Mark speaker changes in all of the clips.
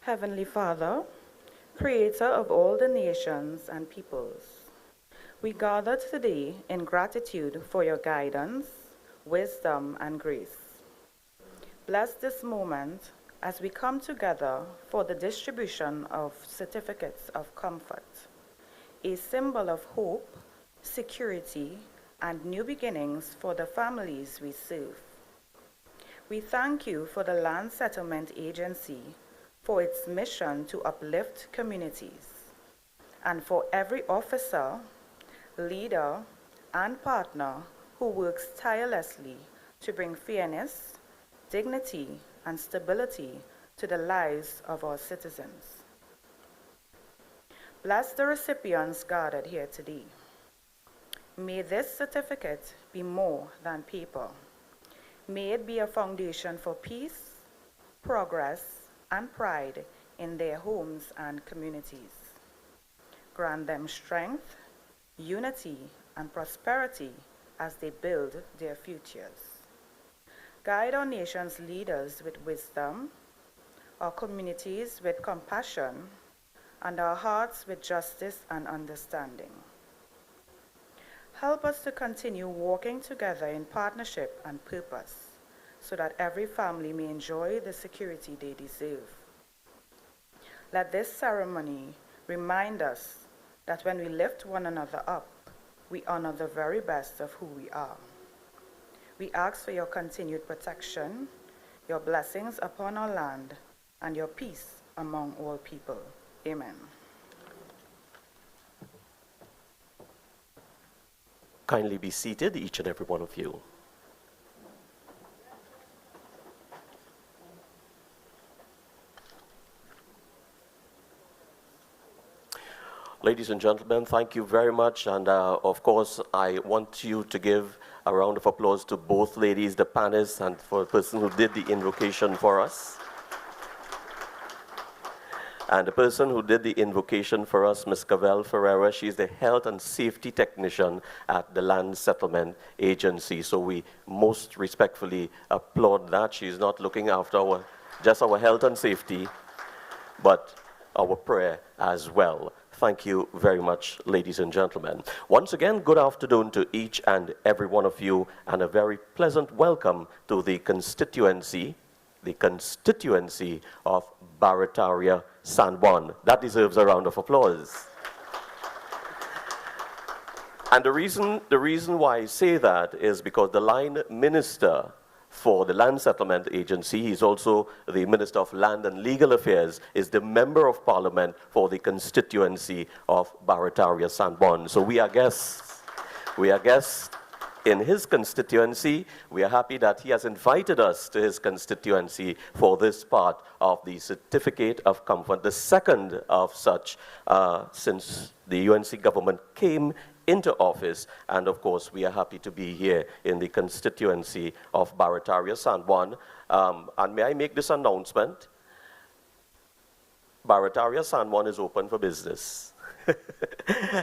Speaker 1: Heavenly Father, Creator of all the nations and peoples, we gather today in gratitude for your guidance, wisdom, and grace. Bless this moment as we come together for the distribution of certificates of comfort, a symbol of hope, security, and new beginnings for the families we serve. We thank you for the Land Settlement Agency for its mission to uplift communities, and for every officer, leader, and partner who works tirelessly to bring fairness, dignity, and stability to the lives of our citizens. Bless the recipients gathered here today. May this certificate be more than paper. May it be a foundation for peace, progress, and pride in their homes and communities. Grant them strength, unity, and prosperity as they build their futures. Guide our nation's leaders with wisdom, our communities with compassion, and our hearts with justice and understanding. Help us to continue walking together in partnership and purpose, so that every family may enjoy the security they deserve. Let this ceremony remind us that when we lift one another up, we honor the very best of who we are. We ask for your continued protection, your blessings upon our land, and your peace among all people. Amen.
Speaker 2: Kindly be seated, each and every one of you. Ladies and gentlemen, thank you very much. And of course, I want you to give a round of applause to both ladies, the panelists, and for the person who did the invocation for us. And the person who did the invocation for us, Ms. Cavell Ferreira, she's the health and safety technician at the Land Settlement Agency. So we most respectfully applaud that. She's not looking after just our health and safety, but our prayer as well. Thank you very much, ladies and gentlemen. Once again, good afternoon to each and every one of you, and a very pleasant welcome to the constituency of Barataria San Juan. That deserves a round of applause. And the reason why I say that is because the line minister for the Land Settlement Agency, he's also the Minister of Land and Legal Affairs, is the Member of Parliament for the constituency of Barataria San Juan. So we are guests. We are guests in his constituency. We are happy that he has invited us to his constituency for this part of the Certificate of Comfort, the second of such since the UNC government came into office. And of course, we are happy to be here in the constituency of Barataria San Juan. And may I make this announcement? Barataria San Juan is open for business.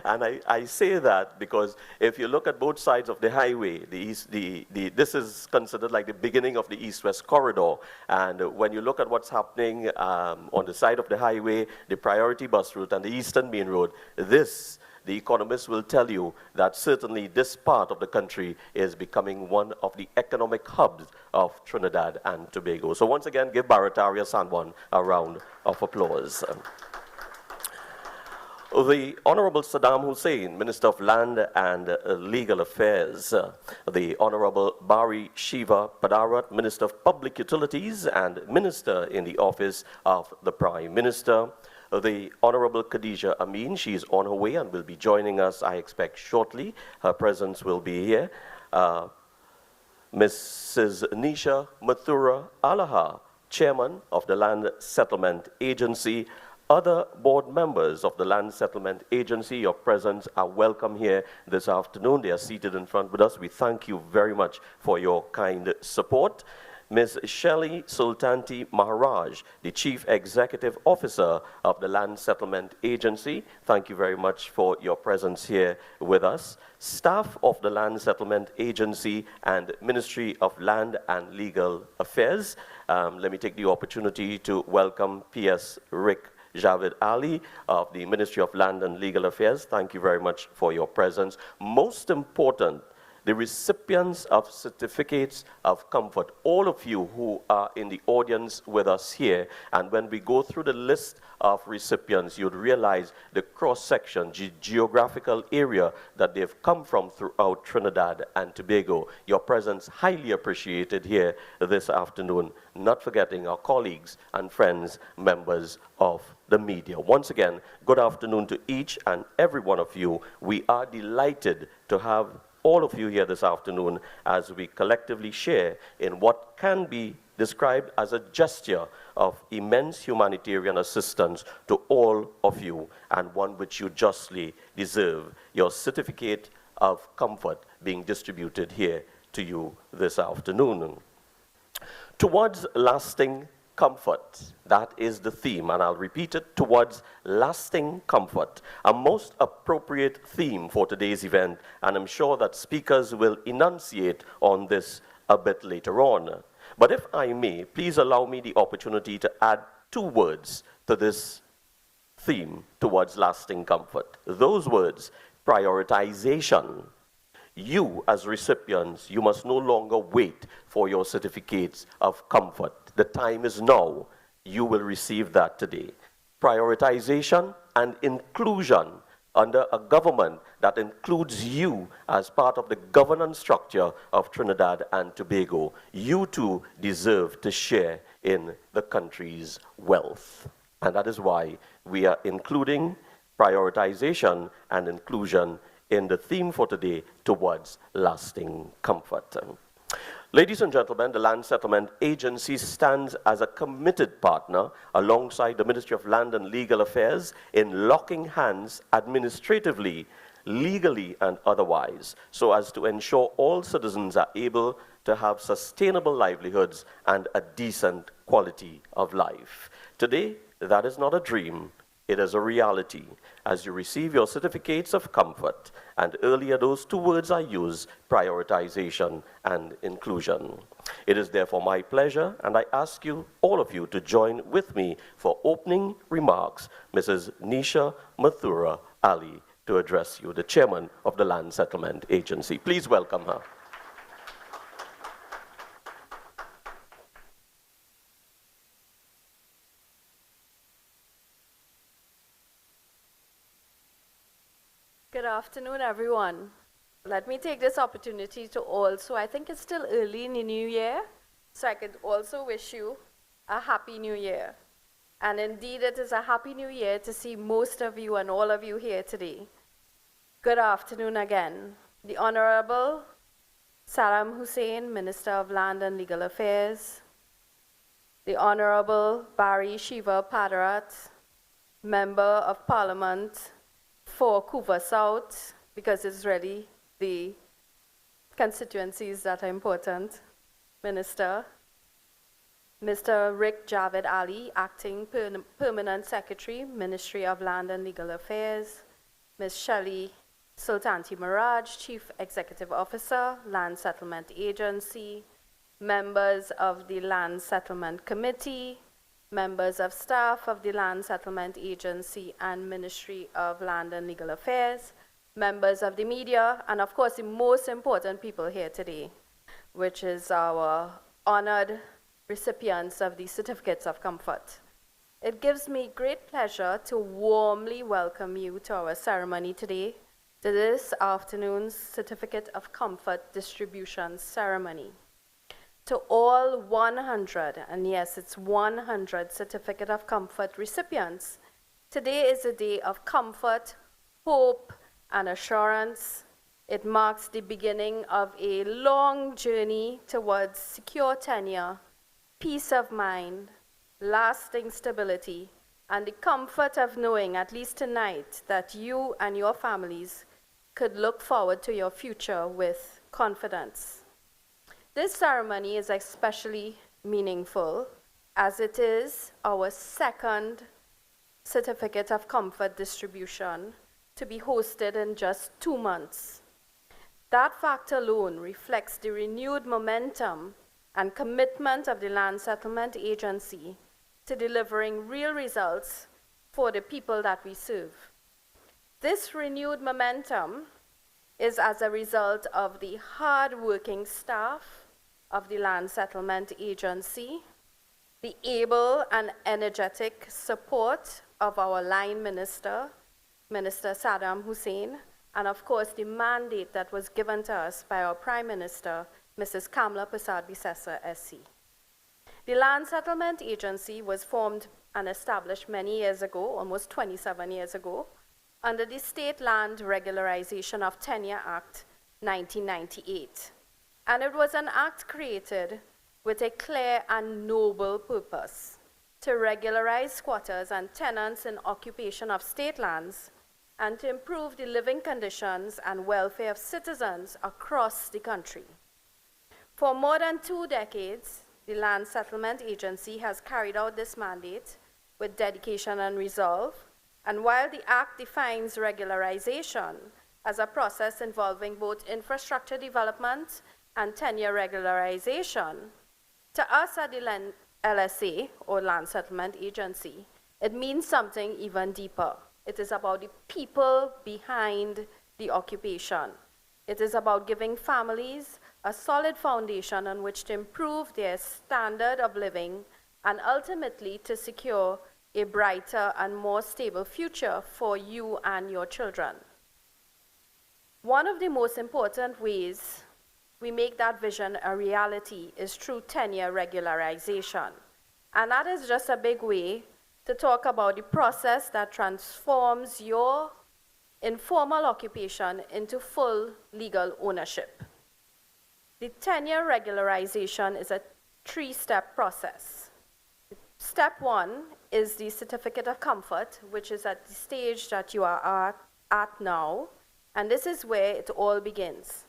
Speaker 2: And I say that because if you look at both sides of the highway, this is considered like the beginning of the east-west corridor. And when you look at what's happening on the side of the highway, the priority bus route and the eastern main road, the economists will tell you that certainly this part of the country is becoming one of the economic hubs of Trinidad and Tobago. So once again, give Barataria San Juan a round of applause. The Honorable Saddam Hussein, Minister of Land and Legal Affairs, the Honorable Bari Shiva Padarat, Minister of Public Utilities and Minister in the Office of the Prime Minister, the Honorable Khadija Amin, she's on her way and will be joining us, I expect, shortly. Her presence will be here. Mrs. Nisha Mathura Alaha, Chairman of the Land Settlement Agency. Other board members of the Land Settlement Agency, your presence are welcome here this afternoon. They are seated in front with us. We thank you very much for your kind support. Ms. Shelley Sultanti Maharaj, the Chief Executive Officer of the Land Settlement Agency. Thank you very much for your presence here with us. Staff of the Land Settlement Agency and Ministry of Land and Legal Affairs. Let me take the opportunity to welcome P.S. Rick Javed Ali of the Ministry of Land and Legal Affairs. Thank you very much for your presence. Most important, the recipients of certificates of comfort, all of you who are in the audience with us here, and when we go through the list of recipients, you'd realize the cross-section, geographical area that they've come from throughout Trinidad and Tobago. Your presence highly appreciated here this afternoon, not forgetting our colleagues and friends, members of the media. Once again, good afternoon to each and every one of you. We are delighted to have all of you here this afternoon as we collectively share in what can be described as a gesture of immense humanitarian assistance to all of you, and one which you justly deserve, your certificate of comfort being distributed here to you this afternoon. Towards lasting comfort, that is the theme, and I'll repeat it, towards lasting comfort, a most appropriate theme for today's event, and I'm sure that speakers will enunciate on this a bit later on. But if I may, please allow me the opportunity to add 2 words to this theme, towards lasting comfort. Those words, prioritization. You, as recipients, you must no longer wait for your certificates of comfort. The time is now. You will receive that today. Prioritization and inclusion under a government that includes you as part of the governance structure of Trinidad and Tobago. You too deserve to share in the country's wealth. And that is why we are including prioritization and inclusion in the theme for today, towards lasting comfort. Ladies and gentlemen, the Land Settlement Agency stands as a committed partner alongside the Ministry of Land and Legal Affairs in locking hands administratively, legally, and otherwise, so as to ensure all citizens are able to have sustainable livelihoods and a decent quality of life. Today, that is not a dream. It is a reality as you receive your certificates of comfort. And earlier, those 2 words I used, prioritization and inclusion. It is therefore my pleasure, and I ask you, all of you, to join with me for opening remarks, Mrs. Nisha Mathura Ali, to address you, the chairman of the Land Settlement Agency. Please welcome her.
Speaker 3: Good afternoon, everyone. Let me take this opportunity to also, I think it's still early in the new year, so I could also wish you a happy new year. And indeed, it is a happy new year to see most of you and all of you here today. Good afternoon again. The Honorable Salam Hussain, Minister of Land and Legal Affairs, the Honorable Barry Shiva Padarat, Member of Parliament for Couva South, because it's really the constituencies that are important, Minister, Mr. Rick Javed Ali, Acting Permanent Secretary, Ministry of Land and Legal Affairs, Ms. Shelley Sultanti Maharaj, Chief Executive Officer, Land Settlement Agency, members of the Land Settlement Committee, members of staff of the Land Settlement Agency and Ministry of Land and Legal Affairs, members of the media, and of course the most important people here today, which is our honored recipients of the Certificates of Comfort. It gives me great pleasure to warmly welcome you to our ceremony today, to this afternoon's Certificate of Comfort distribution ceremony. To all 100, and yes, it's 100 Certificate of Comfort recipients, today is a day of comfort, hope, and assurance. It marks the beginning of a long journey towards secure tenure, peace of mind, lasting stability, and the comfort of knowing, at least tonight, that you and your families could look forward to your future with confidence. This ceremony is especially meaningful, as it is our second certificate of comfort distribution to be hosted in just 2 months. That fact alone reflects the renewed momentum and commitment of the Land Settlement Agency to delivering real results for the people that we serve. This renewed momentum is as a result of the hard-working staff of the Land Settlement Agency, the able and energetic support of our line minister, Minister Saddam Hussein, and of course the mandate that was given to us by our Prime Minister, Mrs. Kamla Persad-Bissessar, SC. The Land Settlement Agency was formed and established many years ago, almost 27 years ago, under the State Land Regularization of Tenure Act 1998. And it was an act created with a clear and noble purpose to regularize squatters and tenants in occupation of state lands and to improve the living conditions and welfare of citizens across the country. For more than 2 decades, the Land Settlement Agency has carried out this mandate with dedication and resolve, and while the Act defines regularization as a process involving both infrastructure development and tenure regularization, to us at the LSA, or Land Settlement Agency, it means something even deeper. It is about the people behind the occupation. It is about giving families a solid foundation on which to improve their standard of living and ultimately to secure a brighter and more stable future for you and your children. One of the most important ways we make that vision a reality is through tenure regularization. And that is just a big way to talk about the process that transforms your informal occupation into full legal ownership. The tenure regularization is a 3-step process. Step 1 is the certificate of comfort, which is at the stage that you are at now, and this is where it all begins.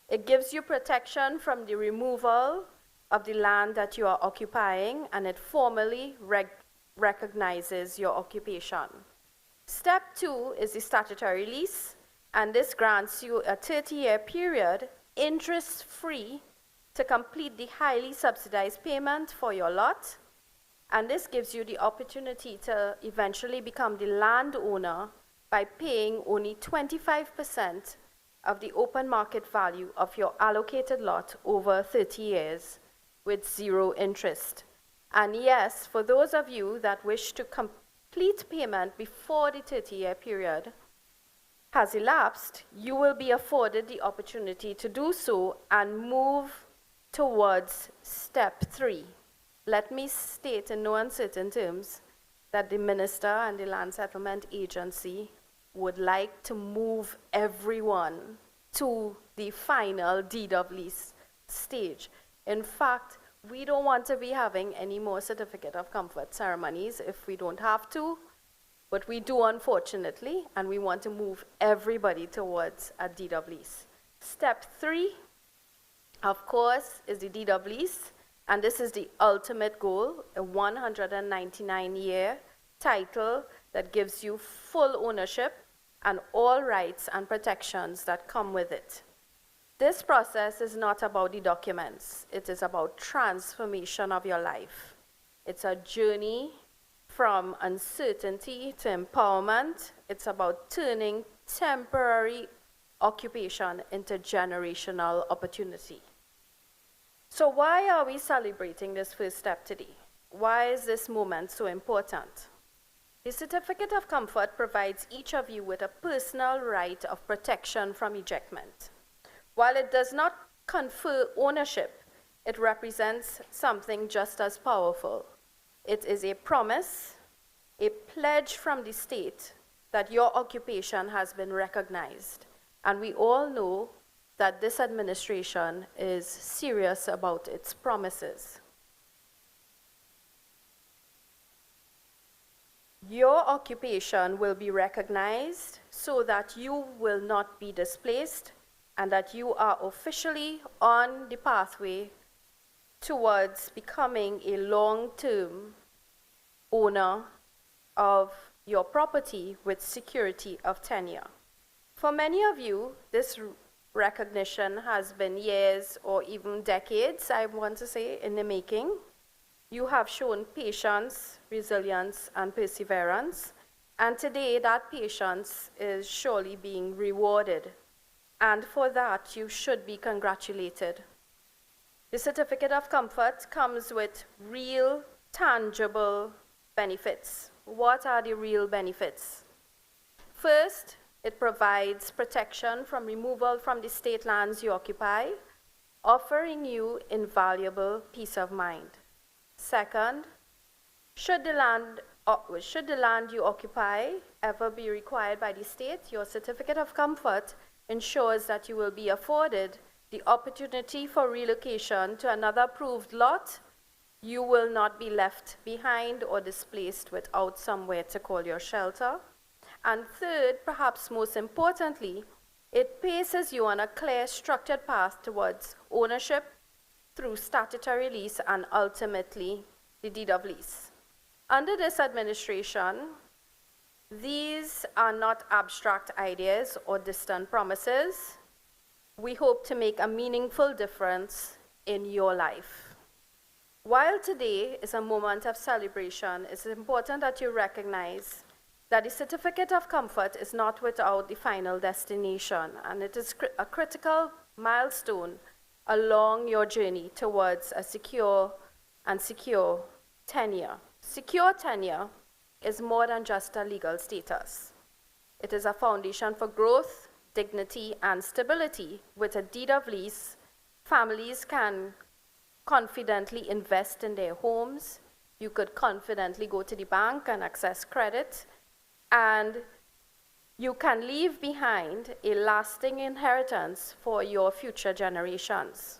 Speaker 3: It gives you protection from the removal of the land that you are occupying, and it formally recognizes your occupation. Step 2 is the statutory lease, and this grants you a 30-year period, interest-free, to complete the highly subsidized payment for your lot, and this gives you the opportunity to eventually become the landowner by paying only 25% of the open market value of your allocated lot over 30 years with 0 interest. And yes, for those of you that wish to complete payment before the 30-year period has elapsed, you will be afforded the opportunity to do so and move towards step 3. Let me state in no uncertain terms that the Minister and the Land Settlement Agency would like to move everyone to the final deed of lease stage. In fact, we don't want to be having any more certificate of comfort ceremonies if we don't have to, but we do, unfortunately, and we want to move everybody towards a deed of lease. Step 3, of course, is the deed of lease, and this is the ultimate goal, a 199-year title that gives you full ownership and all rights and protections that come with it. This process is not about the documents. It is about transformation of your life. It's a journey from uncertainty to empowerment. It's about turning temporary occupation into generational opportunity. So why are we celebrating this first step today? Why is this moment so important? The Certificate of Comfort provides each of you with a personal right of protection from ejectment. While it does not confer ownership, it represents something just as powerful. It is a promise, a pledge from the state that your occupation has been recognized. And we all know that this administration is serious about its promises. Your occupation will be recognized so that you will not be displaced and that you are officially on the pathway towards becoming a long-term owner of your property with security of tenure. For many of you, this recognition has been years or even decades, I want to say, in the making. You have shown patience, resilience, and perseverance, and today that patience is surely being rewarded, and for that you should be congratulated. The certificate of comfort comes with real, tangible benefits. What are the real benefits? First, it provides protection from removal from the state lands you occupy, offering you invaluable peace of mind. Second, should the land you occupy ever be required by the state, your certificate of comfort ensures that you will be afforded the opportunity for relocation to another approved lot. You will not be left behind or displaced without somewhere to call your shelter. And third, perhaps most importantly, it places you on a clear, structured path towards ownership through statutory lease and ultimately the deed of lease. Under this administration, these are not abstract ideas or distant promises. We hope to make a meaningful difference in your life. While today is a moment of celebration, it's important that you recognize that the certificate of comfort is not without the final destination, and it is a critical milestone along your journey towards a secure tenure. Secure tenure is more than just a legal status. It is a foundation for growth, dignity, and stability. With a deed of lease, families can confidently invest in their homes. You could confidently go to the bank and access credit, and you can leave behind a lasting inheritance for your future generations.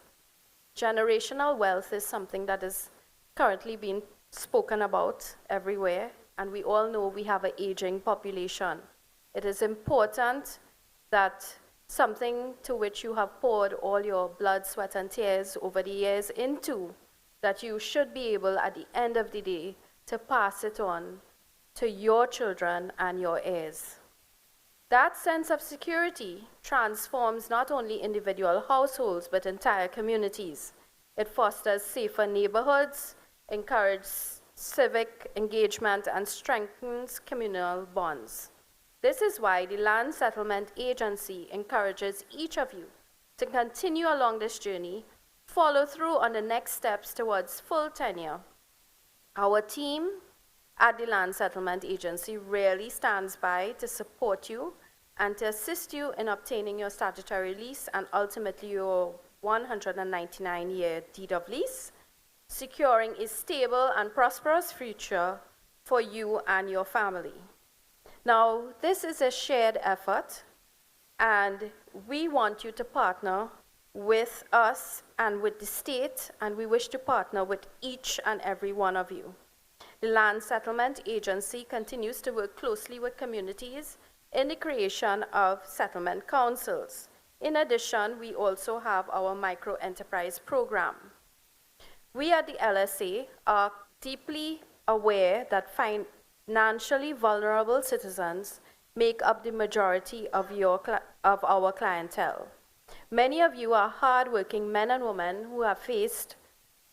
Speaker 3: Generational wealth is something that is currently being spoken about everywhere, and we all know we have an aging population. It is important that something to which you have poured all your blood, sweat, and tears over the years into, that you should be able at the end of the day to pass it on to your children and your heirs. That sense of security transforms not only individual households but entire communities. It fosters safer neighborhoods, encourages civic engagement, and strengthens communal bonds. This is why the Land Settlement Agency encourages each of you to continue along this journey, follow through on the next steps towards full tenure. Our team at the Land Settlement Agency really stands by to support you and to assist you in obtaining your statutory lease and ultimately your 199-year deed of lease, securing a stable and prosperous future for you and your family. Now, this is a shared effort, and we want you to partner with us and with the state, and we wish to partner with each and every one of you. The Land Settlement Agency continues to work closely with communities in the creation of settlement councils. In addition, we also have our micro-enterprise program. We at the LSA are deeply aware that financially vulnerable citizens make up the majority of our clientele. Many of you are hardworking men and women who have faced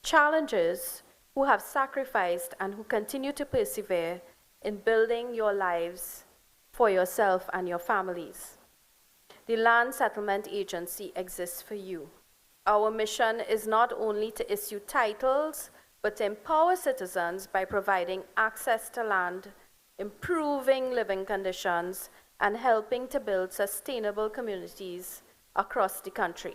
Speaker 3: challenges, who have sacrificed, and who continue to persevere in building your lives for yourself and your families. The Land Settlement Agency exists for you. Our mission is not only to issue titles, but to empower citizens by providing access to land, improving living conditions, and helping to build sustainable communities across the country.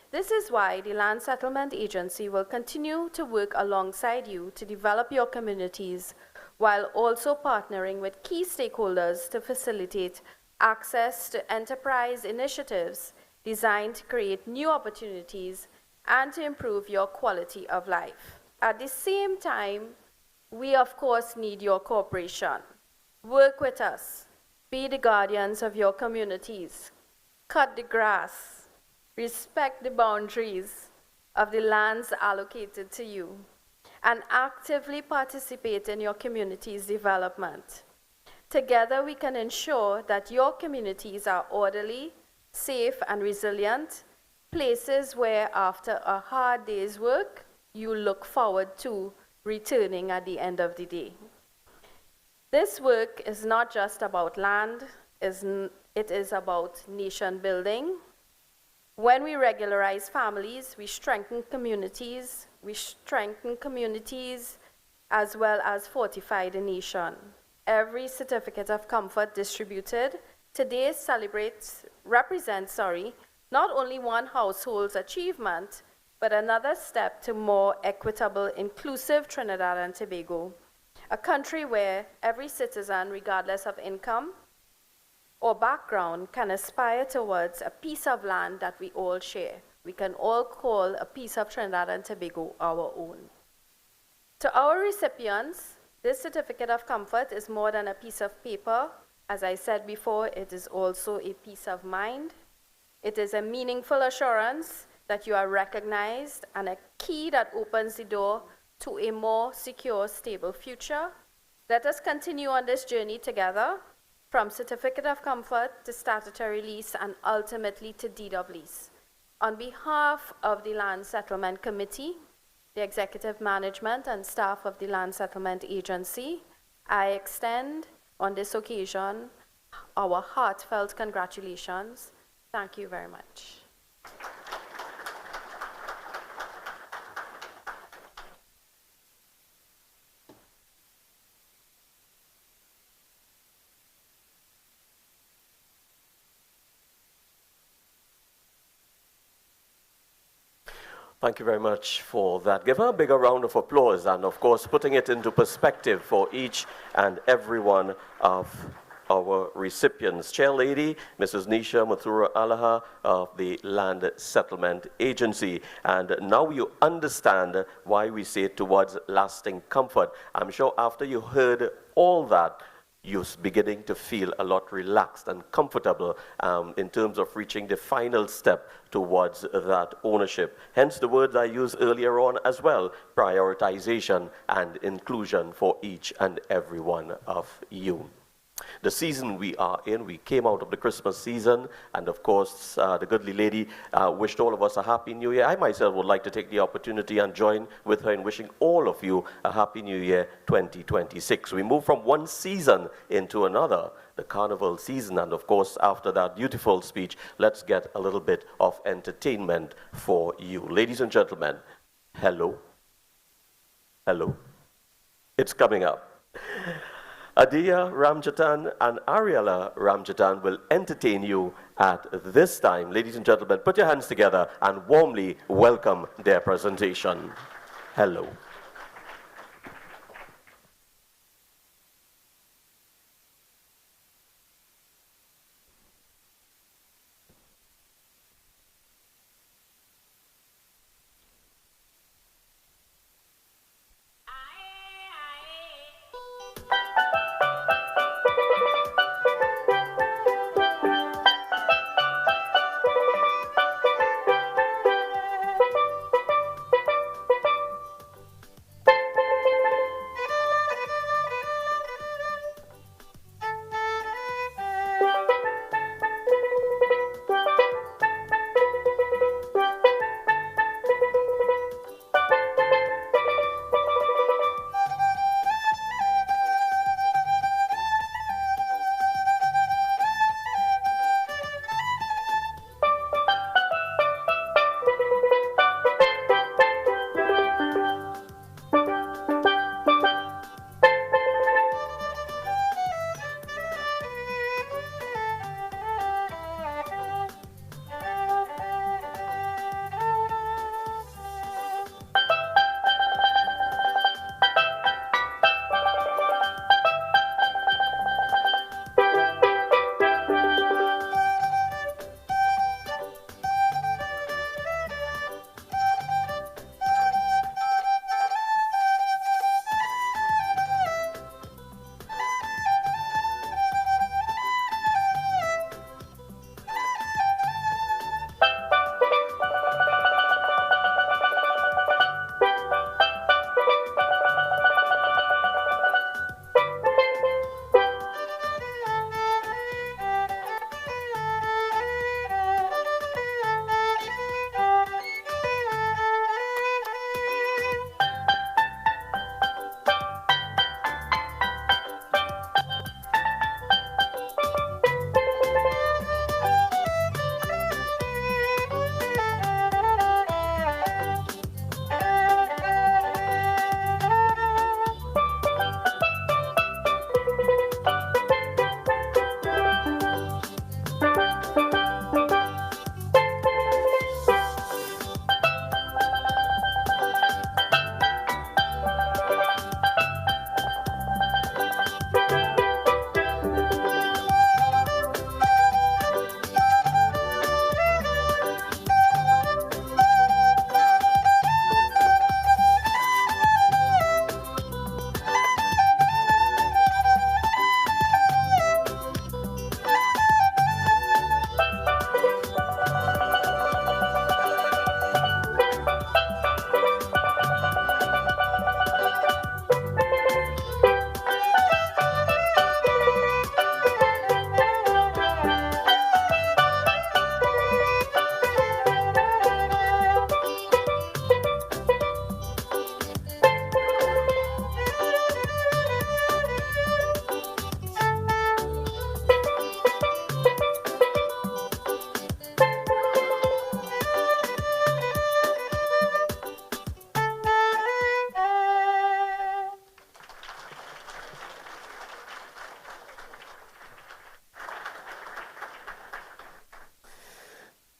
Speaker 3: This is why the Land Settlement Agency will continue to work alongside you to develop your communities while also partnering with key stakeholders to facilitate access to enterprise initiatives designed to create new opportunities and to improve your quality of life. At the same time, we of course need your cooperation. Work with us. Be the guardians of your communities. Cut the grass. Respect the boundaries. of the lands allocated to you and actively participate in your community's development. Together, we can ensure that your communities are orderly, safe, and resilient, places where, after a hard day's work, you look forward to returning at the end of the day. This work is not just about land, it is about nation building. When we regularize families, we strengthen communities as well as fortify the nation. Every certificate of comfort distributed today represents not only one household's achievement, but another step to more equitable, inclusive Trinidad and Tobago, a country where every citizen, regardless of income or background, can aspire towards a piece of land that we all share. We can all call a piece of Trinidad and Tobago our own. To our recipients, this certificate of comfort is more than a piece of paper. As I said before, it is also a peace of mind. It is a meaningful assurance that you are recognized and a key that opens the door to a more secure, stable future. Let us continue on this journey together, from certificate of comfort to statutory lease and ultimately to deed of lease. On behalf of the Land Settlement Committee, the executive management and staff of the Land Settlement Agency, I extend on this occasion our heartfelt congratulations. Thank you very much.
Speaker 2: Thank you very much for that. Give her a bigger round of applause and, of course, putting it into perspective for each and every one of our recipients. Chair Lady, Mrs. Nisha Mathura Alaha of the Land Settlement Agency. And now you understand why we say towards lasting comfort. I'm sure after you heard all that, you're beginning to feel a lot relaxed and comfortable in terms of reaching the final step towards that ownership. Hence the words I used earlier on as well, prioritization and inclusion for each and every one of you. The season we are in, we came out of the Christmas season, and of course, the goodly lady wished all of us a happy new year. I myself would like to take the opportunity and join with her in wishing all of you a happy new year 2026. We move from one season into another, the carnival season, and of course, after that beautiful speech, let's get a little bit of entertainment for you. Ladies and gentlemen, hello. Hello. It's coming up. Adia Ramjatan and Ariella Ramjatan will entertain you at this time. Ladies and gentlemen, put your hands together and warmly welcome their presentation. Hello.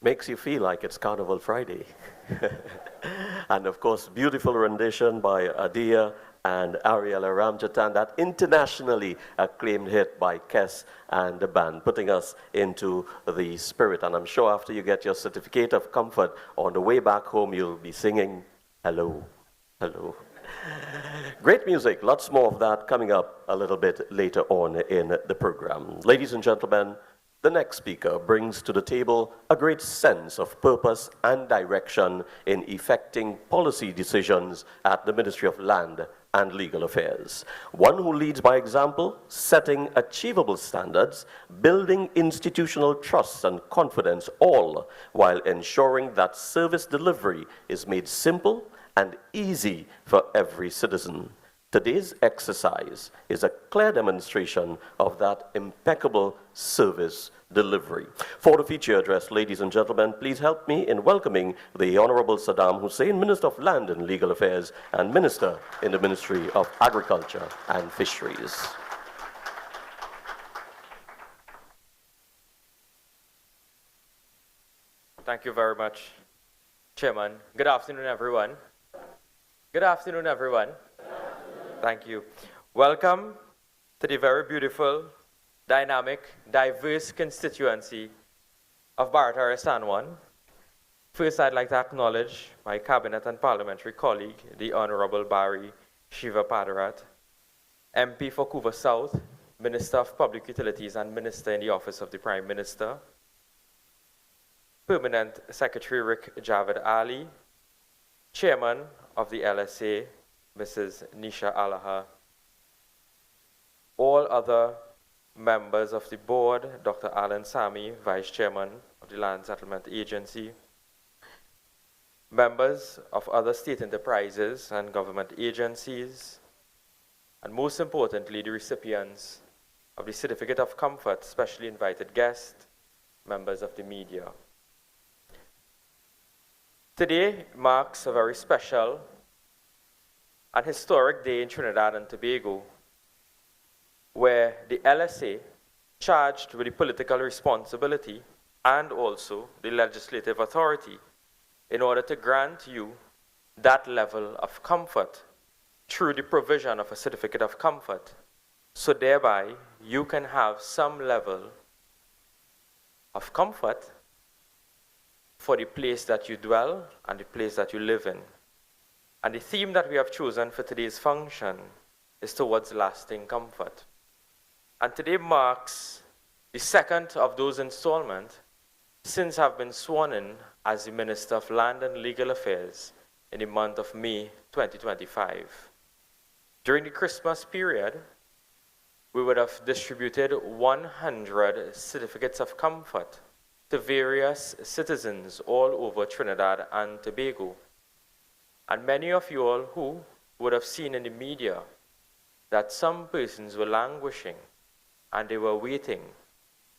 Speaker 2: Makes you feel like it's Carnival Friday. And of course, beautiful rendition by Adia and Ariella Ramjatan, that internationally acclaimed hit by Kes and the band, putting us into the spirit. And I'm sure after you get your certificate of comfort, on the way back home, you'll be singing, hello, hello. Great music, lots more of that coming up a little bit later on in the program. Ladies and gentlemen, the next speaker brings to the table a great sense of purpose and direction in effecting policy decisions at the Ministry of Land and Legal Affairs. One who leads by example, setting achievable standards, building institutional trust and confidence, all while ensuring that service delivery is made simple and easy for every citizen. Today's exercise is a clear demonstration of that impeccable service delivery. For the feature address, ladies and gentlemen, please help me in welcoming the Honorable Saddam Hussein, Minister of Land and Legal Affairs and Minister in the Ministry of Agriculture and Fisheries.
Speaker 4: Thank you very much, Chairman. Good afternoon, everyone. Good afternoon, everyone. Thank you. Welcome to the very beautiful, dynamic, diverse constituency of Barataria San Juan. First, I'd like to acknowledge my cabinet and parliamentary colleague, the Honorable Barry Shiva Padarat, MP for Couva South, Minister of Public Utilities and Minister in the Office of the Prime Minister, Permanent Secretary Rick Javed Ali, Chairman of the LSA, Mrs. Nisha Alaha, all other members of the board, Dr. Alan Sami, Vice Chairman of the Land Settlement Agency, members of other state enterprises and government agencies, and most importantly, the recipients of the Certificate of Comfort, specially invited guests, members of the media. Today marks a very special and historic day in Trinidad and Tobago, where the LSA, charged with the political responsibility and also the legislative authority in order to grant you that level of comfort through the provision of a certificate of comfort, so thereby you can have some level of comfort for the place that you dwell and the place that you live in. And the theme that we have chosen for today's function is towards lasting comfort. And today marks the second of those installments since I've been sworn in as the Minister of Land and Legal Affairs in the month of May 2025. During the Christmas period, we would have distributed 100 certificates of comfort to various citizens all over Trinidad and Tobago. And many of you all who would have seen in the media that some persons were languishing and they were waiting,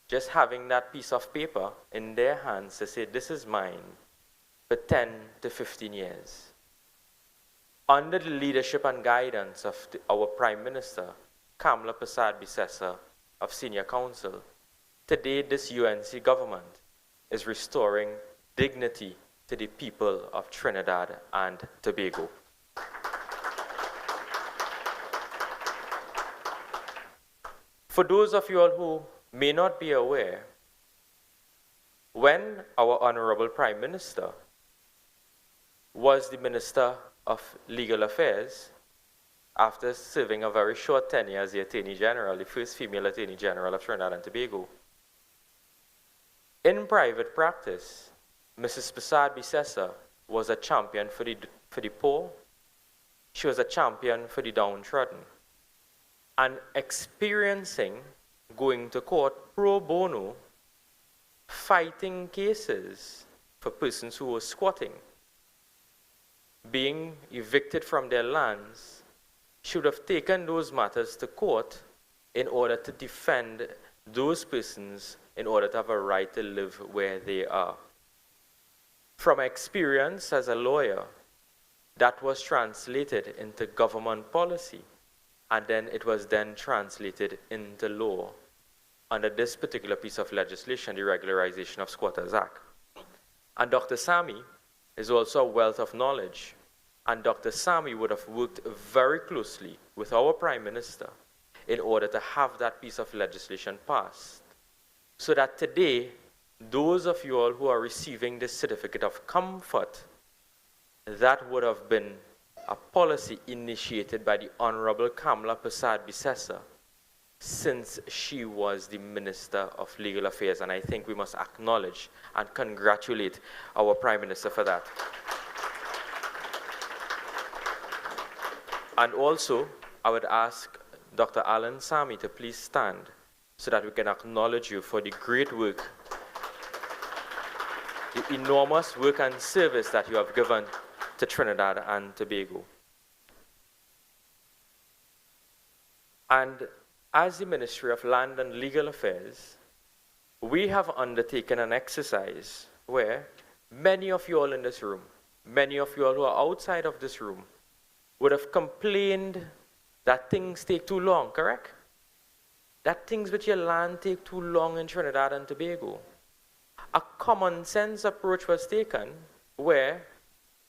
Speaker 4: just having that piece of paper in their hands to say, this is mine, for 10 to 15 years. Under the leadership and guidance of our Prime Minister, Kamla Persad-Bissessar of Senior Council, today this UNC government is restoring dignity to the people of Trinidad and Tobago. For those of you all who may not be aware, when our Honorable Prime Minister was the Minister of Legal Affairs, after serving a very short tenure as the Attorney General, the first female Attorney General of Trinidad and Tobago, in private practice, Mrs. Persad-Bissessar was a champion for the poor. She was a champion for the downtrodden. And experiencing going to court pro bono, fighting cases for persons who were squatting, being evicted from their lands, should have taken those matters to court in order to defend those persons in order to have a right to live where they are. From experience as a lawyer, that was translated into government policy, and then it was then translated into law under this particular piece of legislation, the Regularization of Squatters Act. And Dr. Sami is also a wealth of knowledge. And Dr. Sami would have worked very closely with our Prime Minister in order to have that piece of legislation passed. So that today, those of you all who are receiving this certificate of comfort, that would have been a policy initiated by the Honorable Kamala Prasad Bisesa since she was the Minister of Legal Affairs. And I think we must acknowledge and congratulate our Prime Minister for that. And also, I would ask Dr. Alan Sami to please stand so that we can acknowledge you for the great work, the enormous work and service that you have given to Trinidad and Tobago. And as the Ministry of Land and Legal Affairs, we have undertaken an exercise where many of you all in this room, many of you all who are outside of this room, would have complained that things take too long, correct? That things with your land take too long in Trinidad and Tobago. A common sense approach was taken where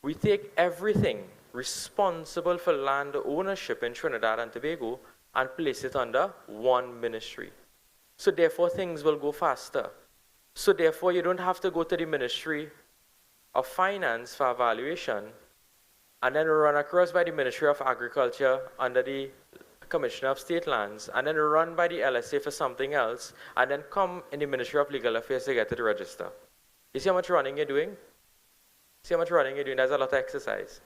Speaker 4: we take everything responsible for land ownership in Trinidad and Tobago and place it under one ministry. So therefore things will go faster. So therefore you don't have to go to the Ministry of Finance for evaluation and then run across by the Ministry of Agriculture under the Commissioner of State Lands, and then run by the LSA for something else, and then come in the Ministry of Legal Affairs to get it registered. You see how much running you're doing? See how much running you're doing? That's a lot of exercise.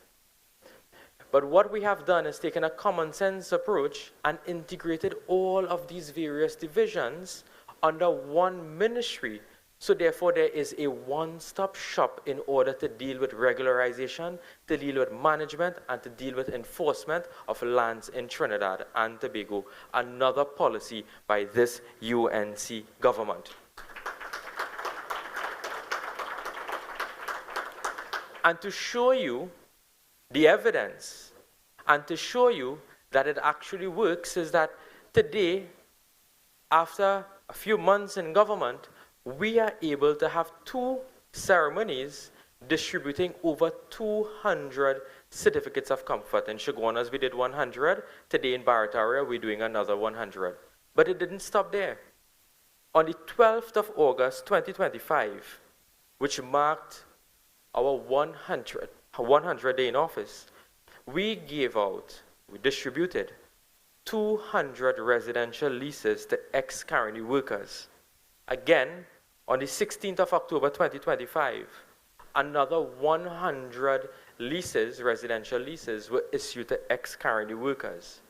Speaker 4: But what we have done is taken a common sense approach and integrated all of these various divisions under one ministry. So therefore, there is a one-stop shop in order to deal with regularization, to deal with management, and to deal with enforcement of lands in Trinidad and Tobago, another policy by this UNC government. And to show you the evidence, and to show you that it actually works, is that today, after a few months in government, we are able to have 2 ceremonies distributing over 200 certificates of comfort. In Chaguanas, we did 100. Today in Barataria, we're doing another 100. But it didn't stop there. On the 12th of August, 2025, which marked our 100 day in office, we distributed 200 residential leases to ex-colony workers. Again, on the 16th of October 2025, another 100 leases, residential leases, were issued to ex-colony workers.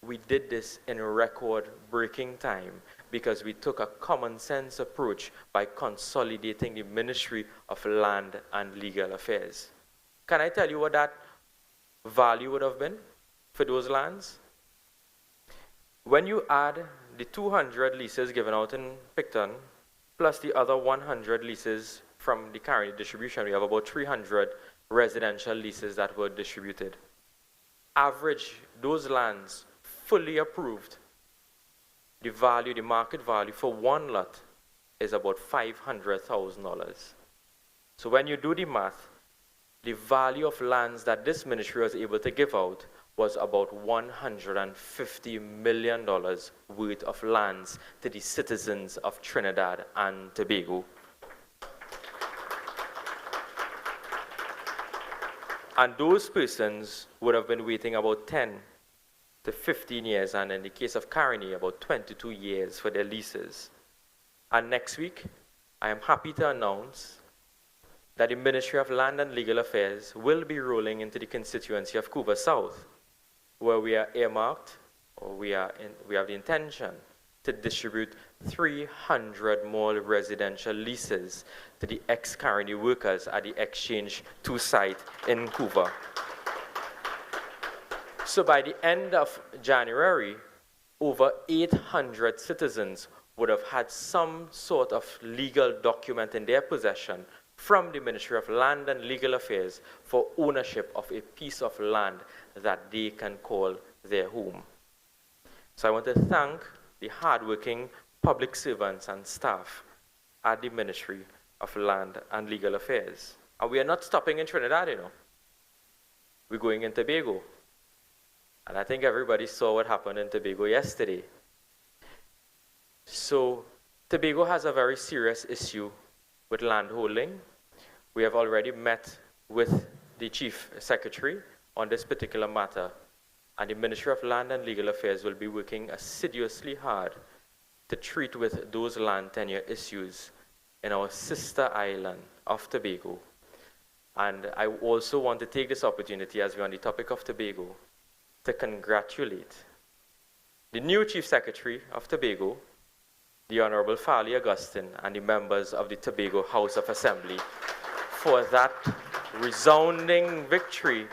Speaker 4: We did this in record-breaking time because we took a common sense approach by consolidating the Ministry of Land and Legal Affairs. Can I tell you what that value would have been for those lands? When you add the 200 leases given out in Picton, plus the other 100 leases from the current distribution, we have about 300 residential leases that were distributed. Average, those lands, fully approved, the market value for one lot is about $500,000. So when you do the math, the value of lands that this ministry was able to give out was about $150 million worth of lands to the citizens of Trinidad and Tobago. And those persons would have been waiting about 10 to 15 years, and in the case of Caroni, about 22 years for their leases. And next week, I am happy to announce that the Ministry of Land and Legal Affairs will be rolling into the constituency of Cuba South, where we are earmarked, or we have the intention to distribute 300 more residential leases to the ex-Caroni workers at the Exchange 2 site in Cuba. So by the end of January, over 800 citizens would have had some sort of legal document in their possession from the Ministry of Land and Legal Affairs for ownership of a piece of land that they can call their home. So I want to thank the hardworking public servants and staff at the ministry of Land and Legal Affairs. And we are not stopping in Trinidad, you know. We're going in Tobago. And I think everybody saw what happened in Tobago yesterday. So Tobago has a very serious issue with land holding. We have already met with the Chief Secretary on this particular matter, and the Ministry of Land and Legal Affairs will be working assiduously hard to treat with those land tenure issues in our sister island of Tobago. And I also want to take this opportunity, as we're on the topic of Tobago, to congratulate the new Chief Secretary of Tobago, the Honorable Farley Augustine, and the members of the Tobago House of Assembly for that resounding victory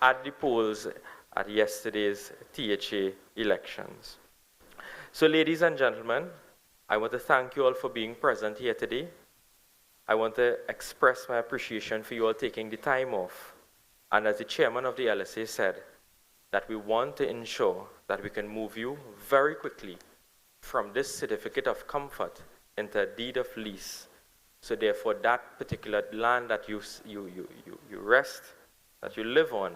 Speaker 4: at the polls at yesterday's THA elections. So, ladies and gentlemen, I want to thank you all for being present here today. I want to express my appreciation for you all taking the time off. And as the chairman of the LSA said, that we want to ensure that we can move you very quickly from this certificate of comfort into a deed of lease. So therefore, that particular land that you rest, that you live on,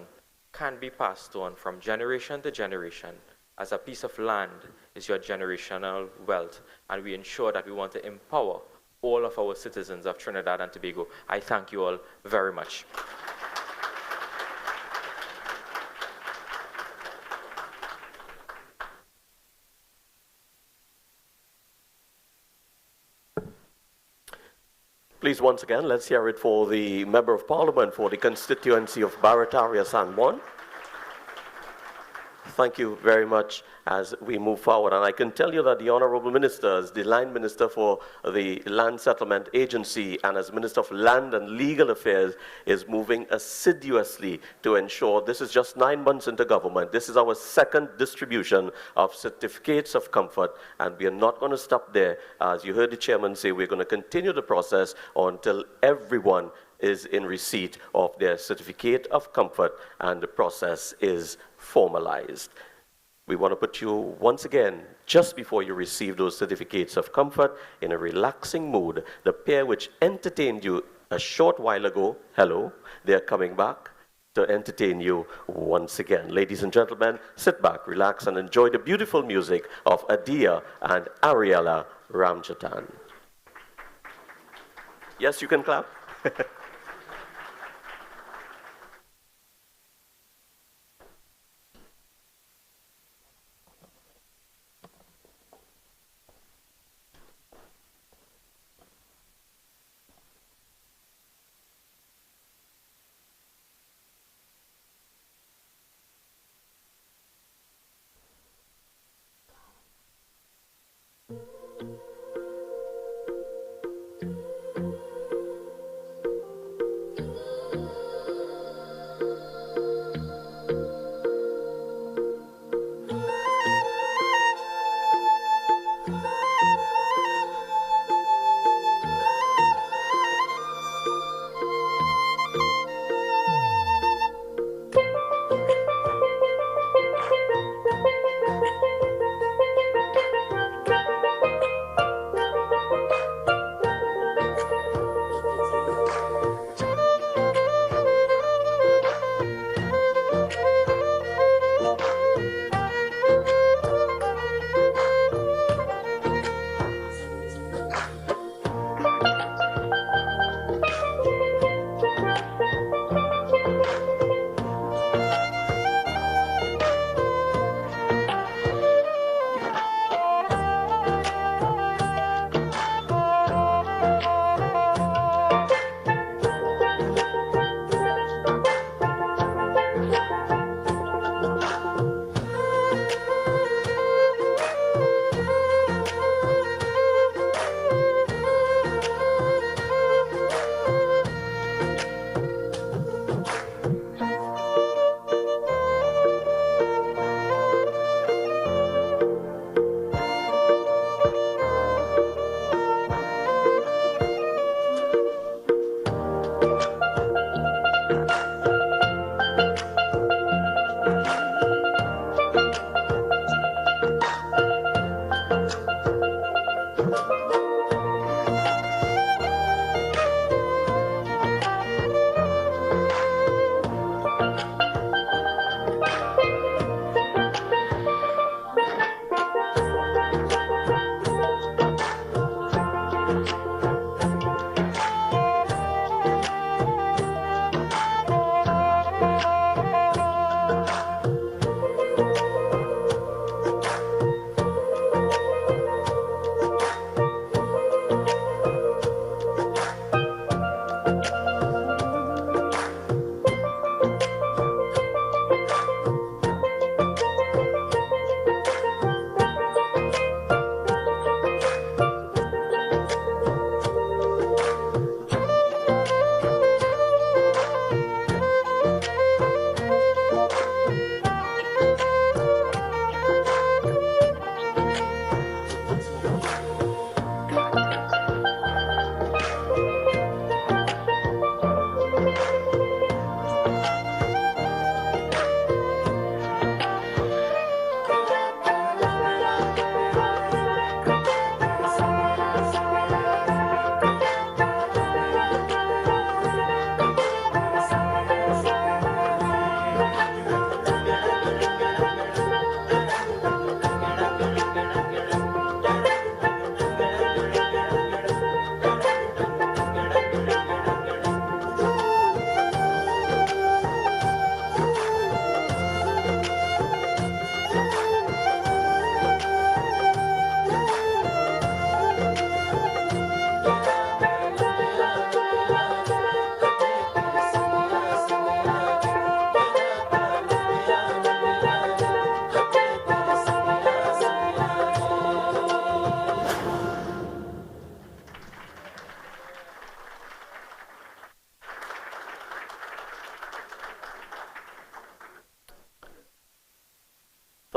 Speaker 4: can be passed on from generation to generation, as a piece of land is your generational wealth. And we ensure that we want to empower all of our citizens of Trinidad and Tobago. I thank you all very much.
Speaker 2: Please, once again, let's hear it for the Member of Parliament for the constituency of Barataria San Juan. Thank you very much as we move forward. And I can tell you that the Honorable Minister, as the Line Minister for the Land Settlement Agency and as Minister of Land and Legal Affairs, is moving assiduously to ensure this is just 9 months into government. This is our second distribution of certificates of comfort, and we are not going to stop there. As you heard the chairman say, we're going to continue the process until everyone is in receipt of their certificate of comfort and the process is formalized. We want to put you once again, just before you receive those certificates of comfort, in a relaxing mood. The pair which entertained you a short while ago, hello, they're coming back to entertain you once again. Ladies and gentlemen, sit back, relax, and enjoy the beautiful music of Adia and Ariella Ramjatan. Yes, you can clap.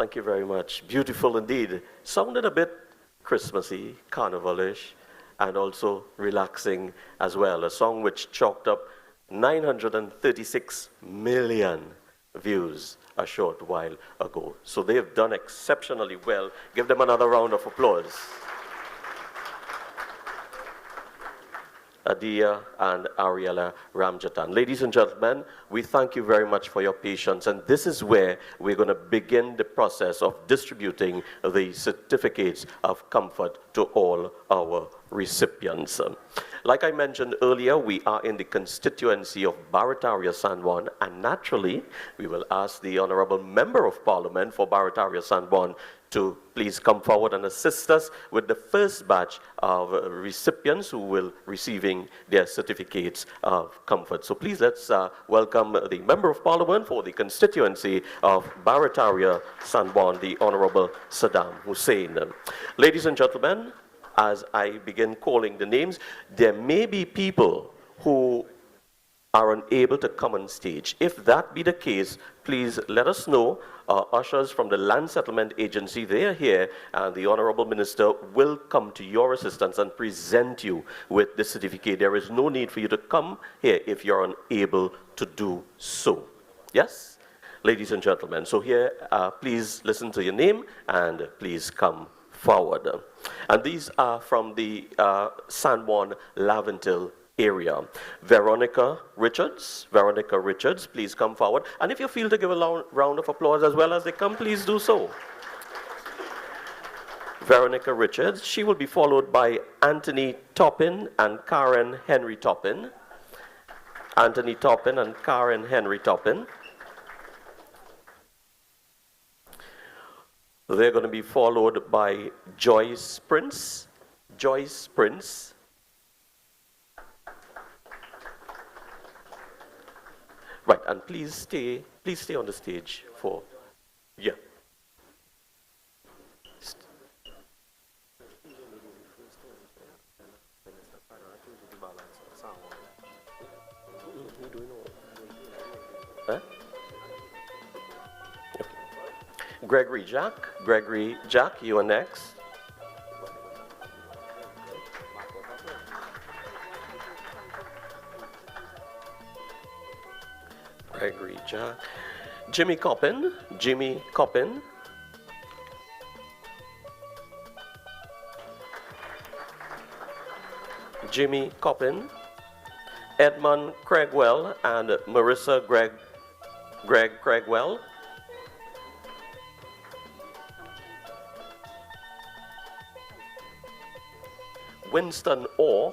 Speaker 2: Thank you very much. Beautiful indeed. Sounded a bit Christmassy, carnivalish, and also relaxing as well. A song which chalked up 936 million views a short while ago. So they've done exceptionally well. Give them another round of applause. Adia and Ariella Ramjatan. Ladies and gentlemen, we thank you very much for your patience, and this is where we're going to begin the process of distributing the certificates of comfort to all our recipients. Like I mentioned earlier, we are in the constituency of Barataria San Juan, and naturally, we will ask the Honorable Member of Parliament for Barataria San Juan to please come forward and assist us with the first batch of recipients who will receiving their certificates of comfort. So please let's welcome the Member of Parliament for the constituency of Barataria San Juan, the Honorable Saddam Hussein. Ladies and gentlemen, as I begin calling the names, there may be people who are unable to come on stage. If that be the case, please let us know. Ushers from the Land Settlement Agency, they are here, and the Honorable Minister will come to your assistance and present you with the certificate. There is no need for you to come here if you're unable to do so. Yes? Ladies and gentlemen, so here, please listen to your name and please come forward. And these are from the San Juan Laventil area. Veronica Richards, please come forward. And if you feel to give a round of applause as well as they come, please do so. Veronica Richards, she will be followed by Anthony Toppin and Karen Henry Toppin. Anthony Toppin and Karen Henry Toppin. They're going to be followed by Joyce Prince. Joyce Prince. Right, and please stay on the stage for, yeah. Huh? Okay. Gregory Jack, you are next. Gregory Jack. Jimmy Coppin. Jimmy Coppin. Edmund Craigwell and Marissa Greg Craigwell. Winston Orr.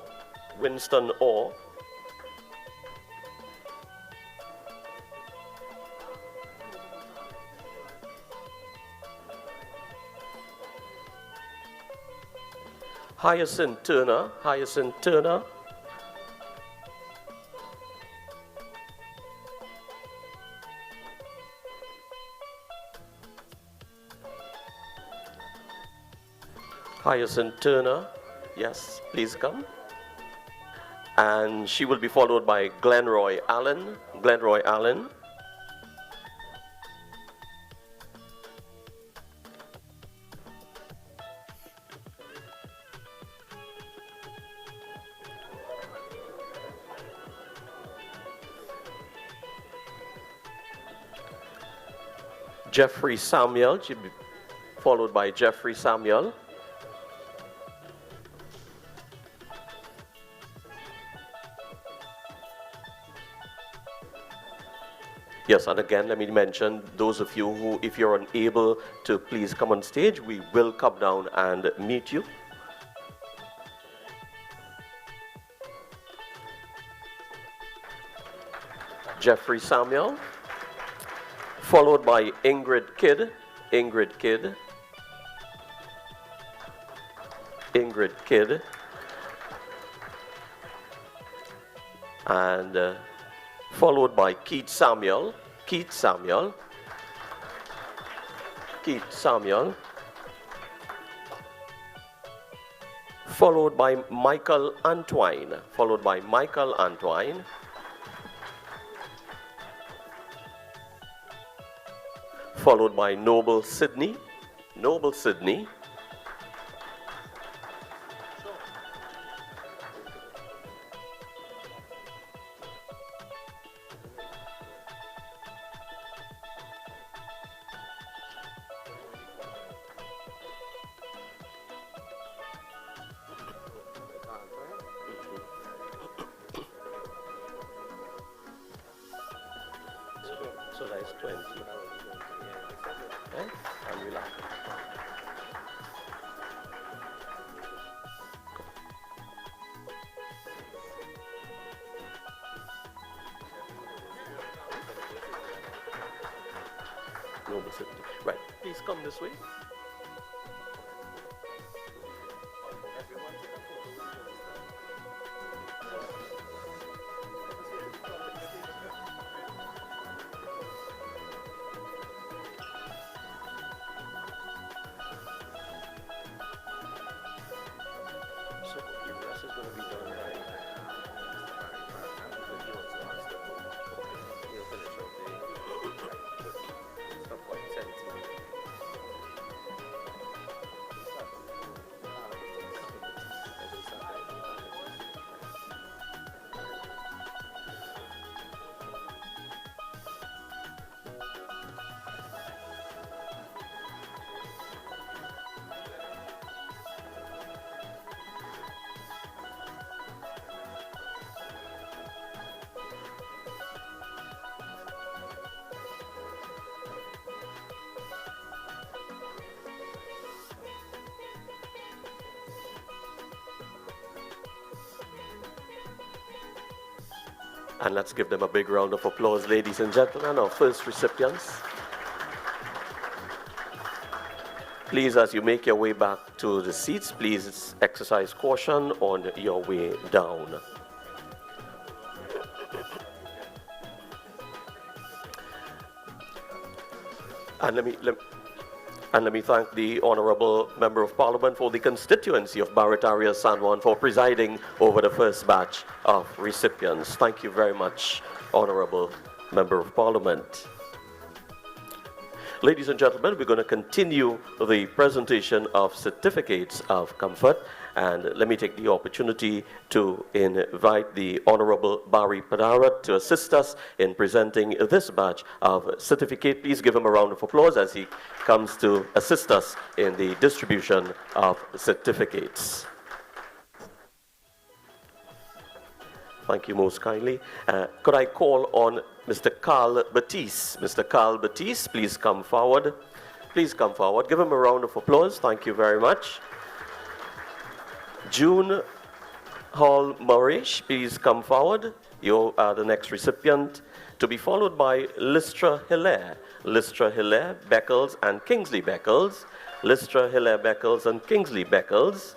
Speaker 2: Hyacinth Turner. Hyacinth Turner, yes, please come. And she will be followed by Glenroy Allen. Jeffrey Samuel, she'll be followed by Jeffrey Samuel. Yes, and again, let me mention, those of you who, if you're unable to please come on stage, we will come down and meet you. Jeffrey Samuel, followed by Ingrid Kidd. And followed by Keith Samuel. Followed by Michael Antwine. followed by Noble Sydney. Noble Sydney. So that's 20. Right? And relax. Noble City. Right. Please come this way. So the rest is going to be done by we'll finish off the stuff like 17. And let's give them a big round of applause, ladies and gentlemen, our first recipients. Please, as you make your way back to the seats, please exercise caution on your way down. And let me thank the Honourable Member of Parliament for the constituency of Barataria San Juan for presiding over the first batch of recipients. Thank you very much, Honourable Member of Parliament. Ladies and gentlemen, we're going to continue the presentation of certificates of comfort. And let me take the opportunity to invite the Honorable Barry Padara to assist us in presenting this batch of certificate. Please give him a round of applause as he comes to assist us in the distribution of certificates. Thank you most kindly. Could I call on Mr. Carl Batiste? Mr. Carl Batiste, please come forward. Please come forward. Give him a round of applause. Thank you very much. June Hall Morish, please come forward. You are the next recipient, to be followed by Lystra Hilaire. Lystra Hilaire, Beckles and Kingsley Beckles. Lystra Hilaire Beckles and Kingsley Beckles.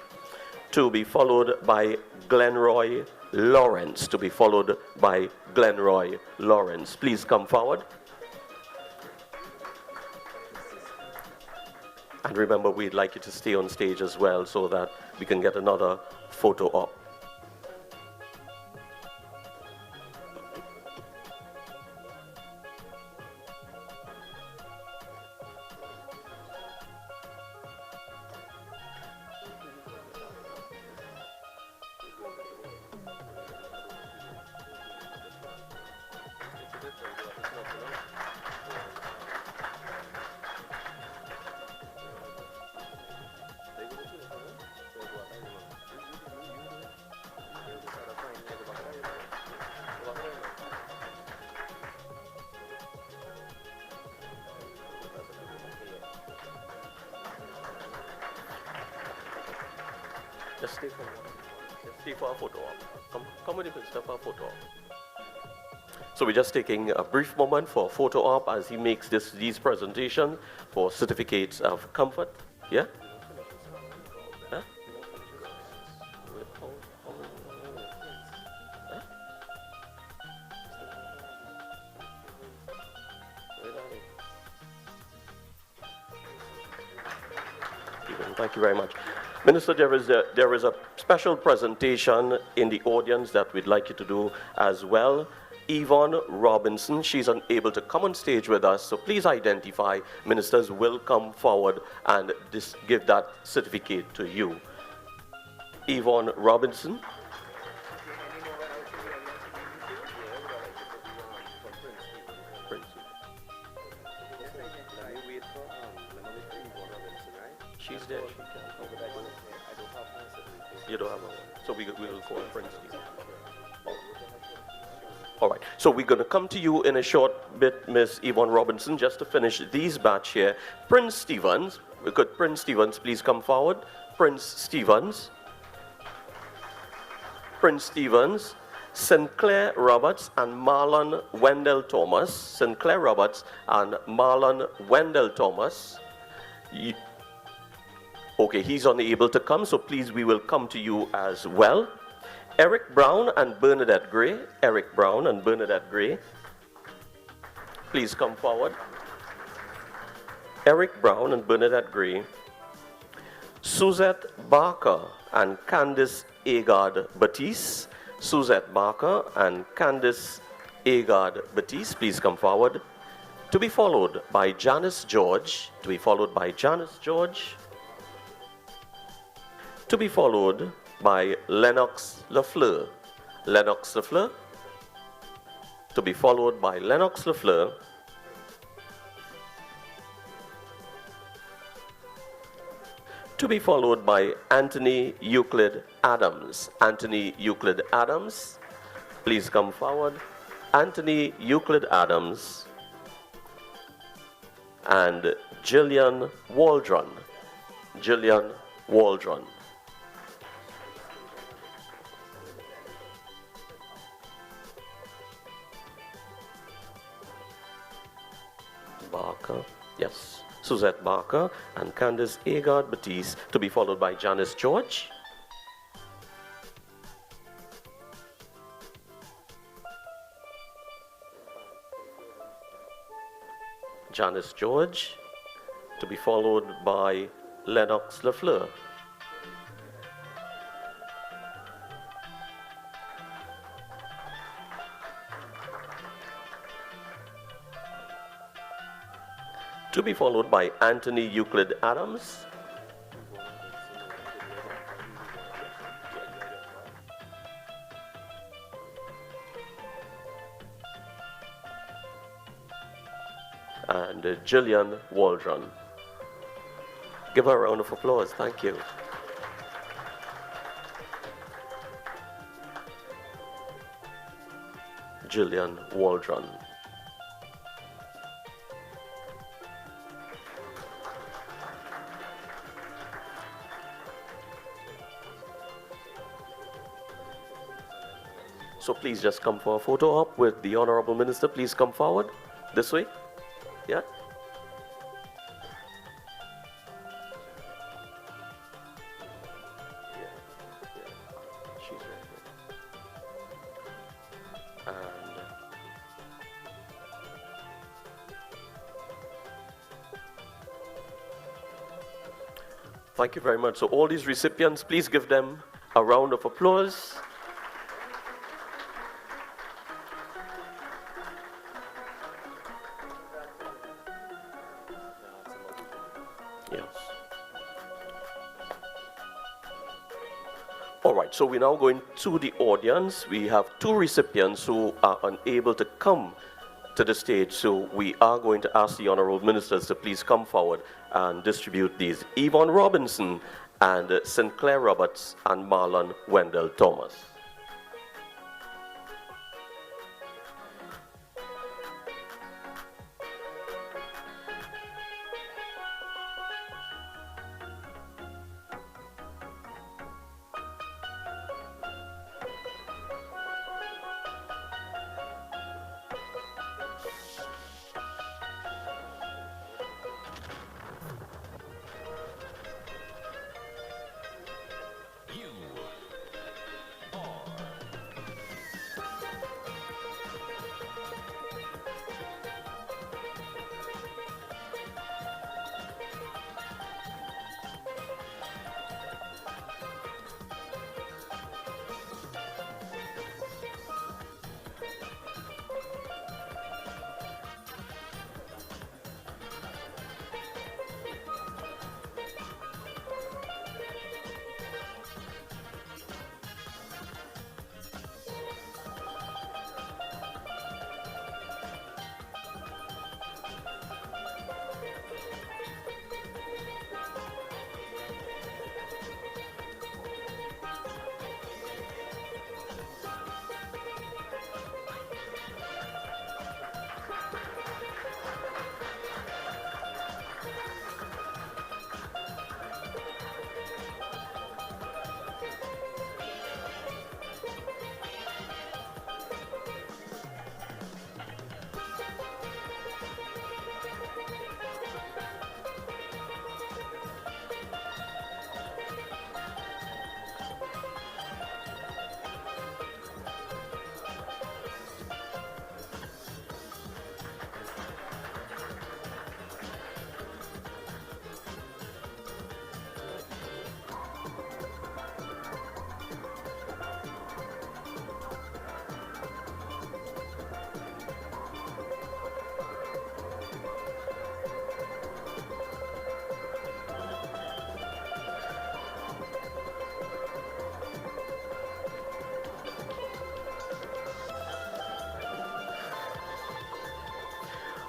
Speaker 2: To be followed by Glenroy Lawrence. To be followed by Glenroy Lawrence. Please come forward. And remember, we'd like you to stay on stage as well so that we can get another photo op. Just stay for a photo op. Come with the picture for a photo op. So we're just taking a brief moment for a photo op as he makes these presentations for certificates of comfort. Yeah? Huh? Thank you very much. Minister, there is a special presentation in the audience that we'd like you to do as well. Yvonne Robinson. She's unable to come on stage with us, so please identify. Ministers will come forward and give that certificate to you. Yvonne Robinson. She's there. She can. You don't have a one. So we will call Prince Stephen. All right. So we're going to come to you in a short bit, Miss Yvonne Robinson, just to finish these batch here. Prince Stevens. Could Prince Stevens please come forward? Prince Stevens. Prince Stevens. Sinclair Roberts and Marlon Wendell Thomas. Sinclair Roberts and Marlon Wendell Thomas. Okay, he's unable to come, so please, we will come to you as well. Eric Brown and Bernadette Gray. Eric Brown and Bernadette Gray. Please come forward. Eric Brown and Bernadette Gray. Suzette Barker and Candice Agard Batiste. Suzette Barker and Candice Agard Batiste, please come forward. To be followed by Janice George. To be followed by Janice George. To be followed by Lennox Lafleur. Lennox Lafleur. To be followed by Lennox Lafleur. To be followed by Anthony Euclid Adams. Anthony Euclid Adams, please come forward. Anthony Euclid Adams and Gillian Waldron. Gillian Waldron. Barker, yes. Suzette Barker and Candice Agard Batiste, to be followed by Janice George. Janice George, to be followed by Lennox Lafleur. To be followed by Anthony Euclid Adams. And Gillian Waldron. Give her a round of applause. Thank you. Gillian Waldron. So please just come for a photo op with the Honorable Minister. Please come forward. This way. Yeah. She's right here. And thank you very much. So all these recipients, please give them a round of applause. Yes. All right, so we're now going to the audience. We have two recipients who are unable to come to the stage, so we are going to ask the Honorable Ministers to please come forward and distribute these. Yvonne Robinson and Sinclair Roberts and Marlon Wendell Thomas.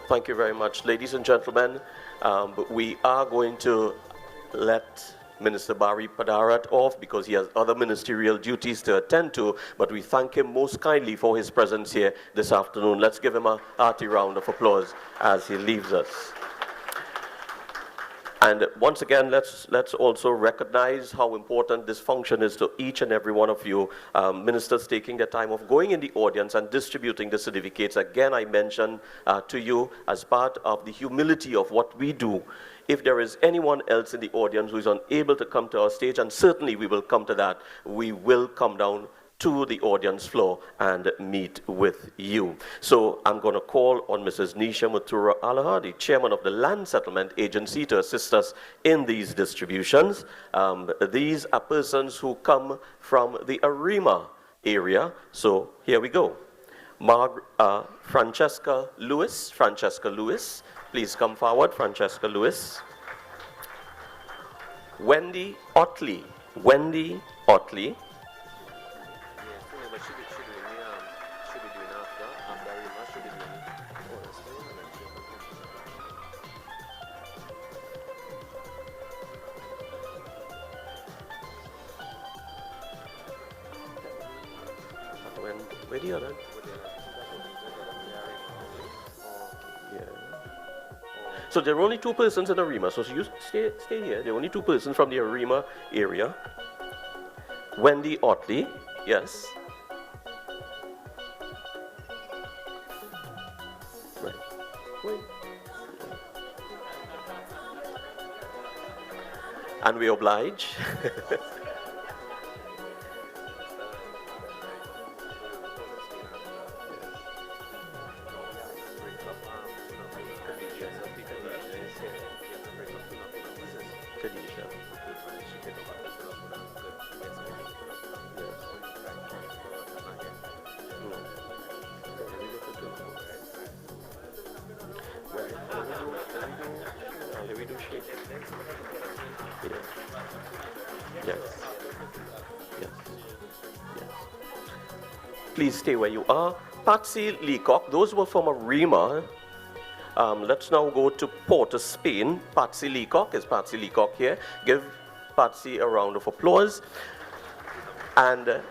Speaker 2: Thank you very much. Ladies and gentlemen, we are going to let Minister Barry Padarat off because he has other ministerial duties to attend to, but we thank him most kindly for his presence here this afternoon. Let's give him a hearty round of applause as he leaves us. And once again, let's also recognize how important this function is to each and every one of you, ministers taking the time of going in the audience and distributing the certificates. Again, I mention to you as part of the humility of what we do. If there is anyone else in the audience who is unable to come to our stage, and certainly we will come to that, we will come down to the audience floor and meet with you. So I'm going to call on Mrs. Nisha Matura Alaha, the chairman of the Land Settlement Agency, to assist us in these distributions. These are persons who come from the Arima area. So here we go. Francesca Lewis, please come forward. Francesca Lewis. Wendy Otley. Where the other? Yeah. So there are only two persons in Arima. So you stay here. There are only two persons from the Arima area. Wendy Otley, yes. Right. Wait. And we oblige. Please stay where you are. Patsy Leacock, those were from Arima. Let's now go to Port of Spain. Patsy Leacock, is Patsy Leacock here? Give Patsy a round of applause. And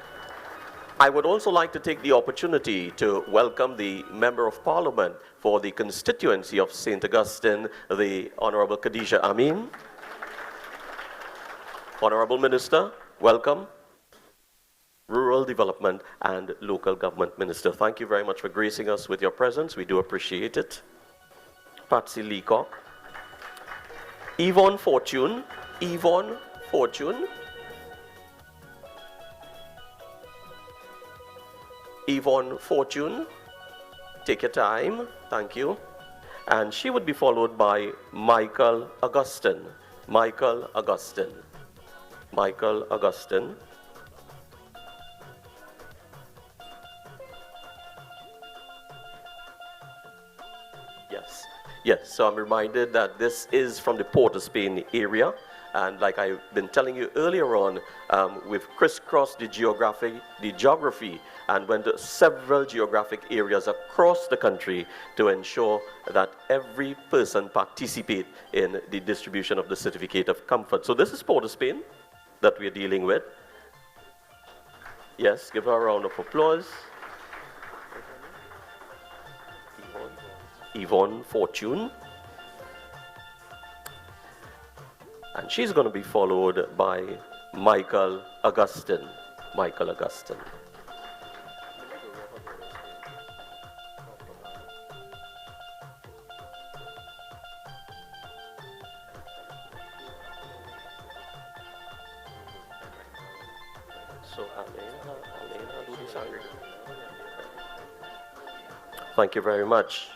Speaker 2: I would also like to take the opportunity to welcome the Member of Parliament for the constituency of St. Augustine, the Honorable Khadija Amin. Honorable Minister, welcome. Rural Development and Local Government Minister, thank you very much for gracing us with your presence. We do appreciate it. Patsy Leacock. Yvonne Fortune. Take your time. Thank you. And she would be followed by Michael Augustine. Yes, so I'm reminded that this is from the Port of Spain area, and like I've been telling you earlier on, we've crisscrossed the geography and went to several geographic areas across the country to ensure that every person participate in the distribution of the Certificate of Comfort. So this is Port of Spain that we're dealing with. Yes, give her a round of applause. Yvonne Fortune. And she's going to be followed by Michael Augustine. So Alena, do this angry. Thank you very much.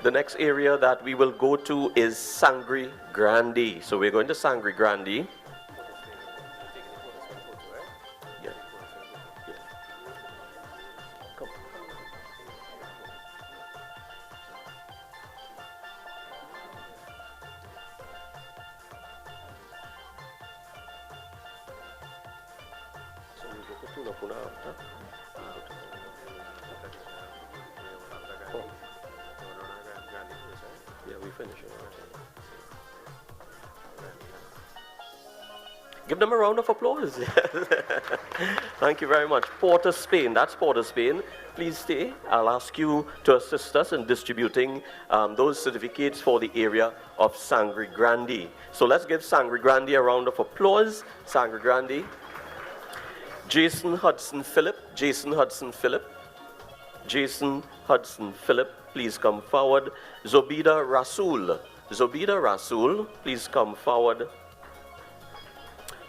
Speaker 2: The next area that we will go to is Sangre Grande. So we're going to Sangre Grande. Yeah. Come. So we go to Tuna Puna after. Oh. Give them a round of applause. Thank you very much. Port of Spain, that's Port of Spain. Please stay. I'll ask you to assist us in distributing those certificates for the area of Sangre Grande. So let's give Sangre Grande a round of applause. Sangre Grande. Jason Hudson Phillip. Jason Hudson Phillip. Jason Hudson Phillip, please come forward. Zobida Rasul. Zobida Rasul, please come forward.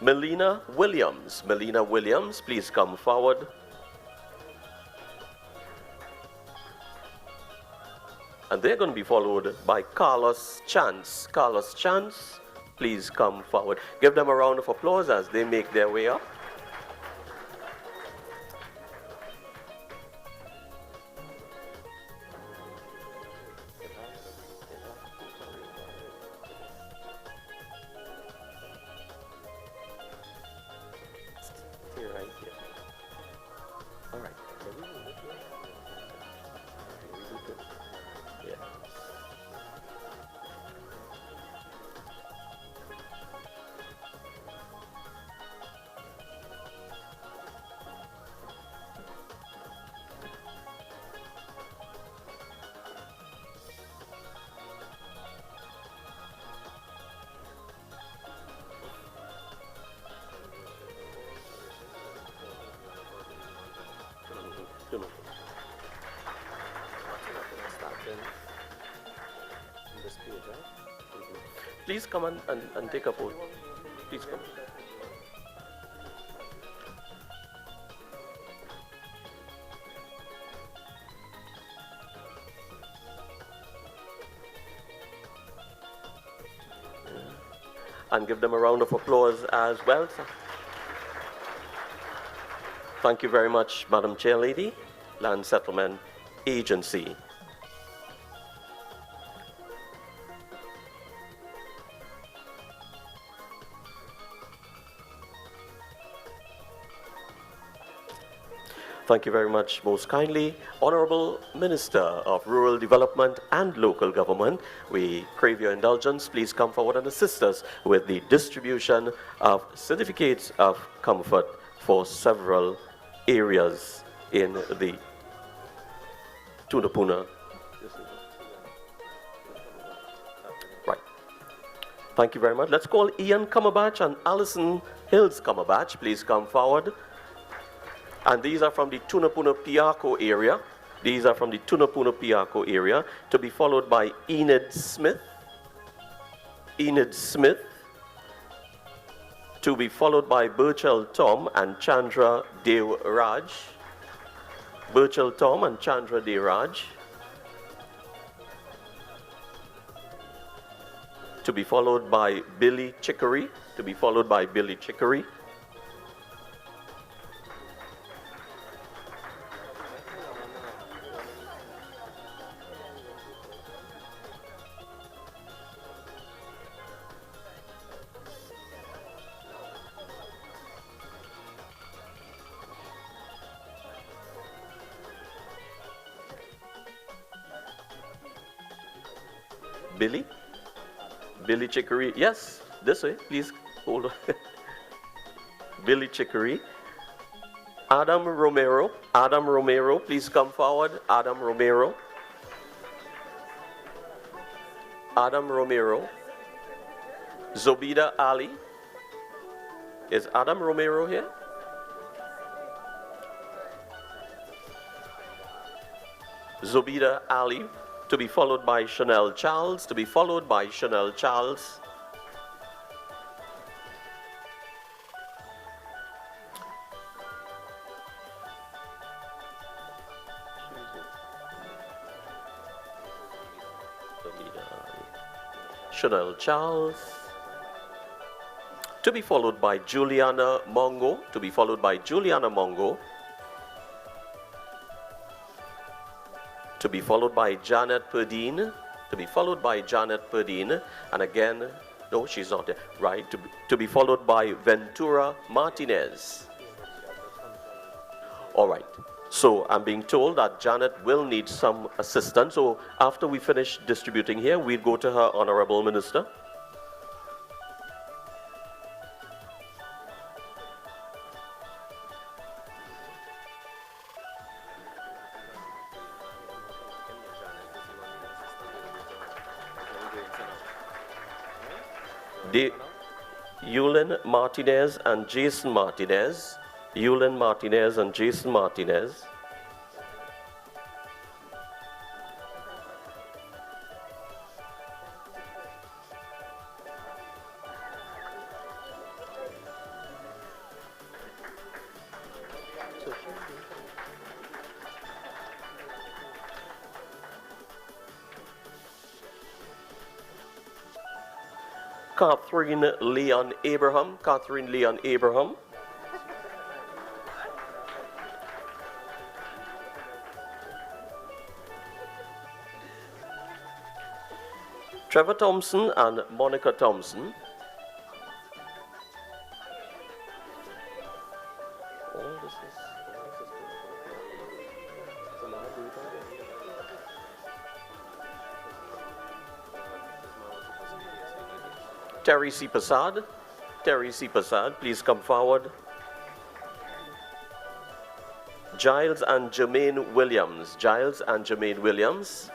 Speaker 2: Melina Williams. Melina Williams, please come forward. And they're going to be followed by Carlos Chance. Carlos Chance, please come forward. Give them a round of applause as they make their way up. Please come and take a photo. Please come. And give them a round of applause as well. Thank you very much, Madam Chairlady, Land Settlement Agency. Thank you very much, most kindly. Honorable Minister of Rural Development and Local Government, we crave your indulgence. Please come forward and assist us with the distribution of certificates of comfort for several areas in the Tunapuna. Right. Thank you very much. Let's call Ian Cumberbatch and Alison Hills Cumberbatch. Please come forward. And these are from the Tunapuna Piarco area. These are from the Tunapuna Piarco area, to be followed by Enid Smith. Enid Smith. To be followed by Burchell Tom and Chandra Dev Raj. Burchell Tom and Chandra Dev Raj. To be followed by Billy Chicory. To be followed by Billy Chicory. Billy? Billy Chicory. Yes, this way, please hold on. Billy Chicory. Adam Romero. Adam Romero, please come forward. Adam Romero. Adam Romero. Zobida Ali. Is Adam Romero here? Zobida Ali. To be followed by Chanel Charles, to be followed by Chanel Charles. Chanel Charles. To be followed by Juliana Mongo, to be followed by Juliana Mongo. To be followed by Janet Perdine, to be followed by Janet Perdine, and again, no, she's not there, right, to be followed by Ventura Martinez. All right. So I'm being told that Janet will need some assistance. So after we finish distributing here, we'll go to her Honorable Minister. De Yulin Martinez and Jason Martinez. Yulin Martinez and Jason Martinez. Catherine Leon Abraham. Catherine Leon Abraham. Trevor Thompson and Monica Thompson. Terry C. Prasad. Terry C. Prasad, please come forward. Giles and Jermaine Williams. Giles and Jermaine Williams.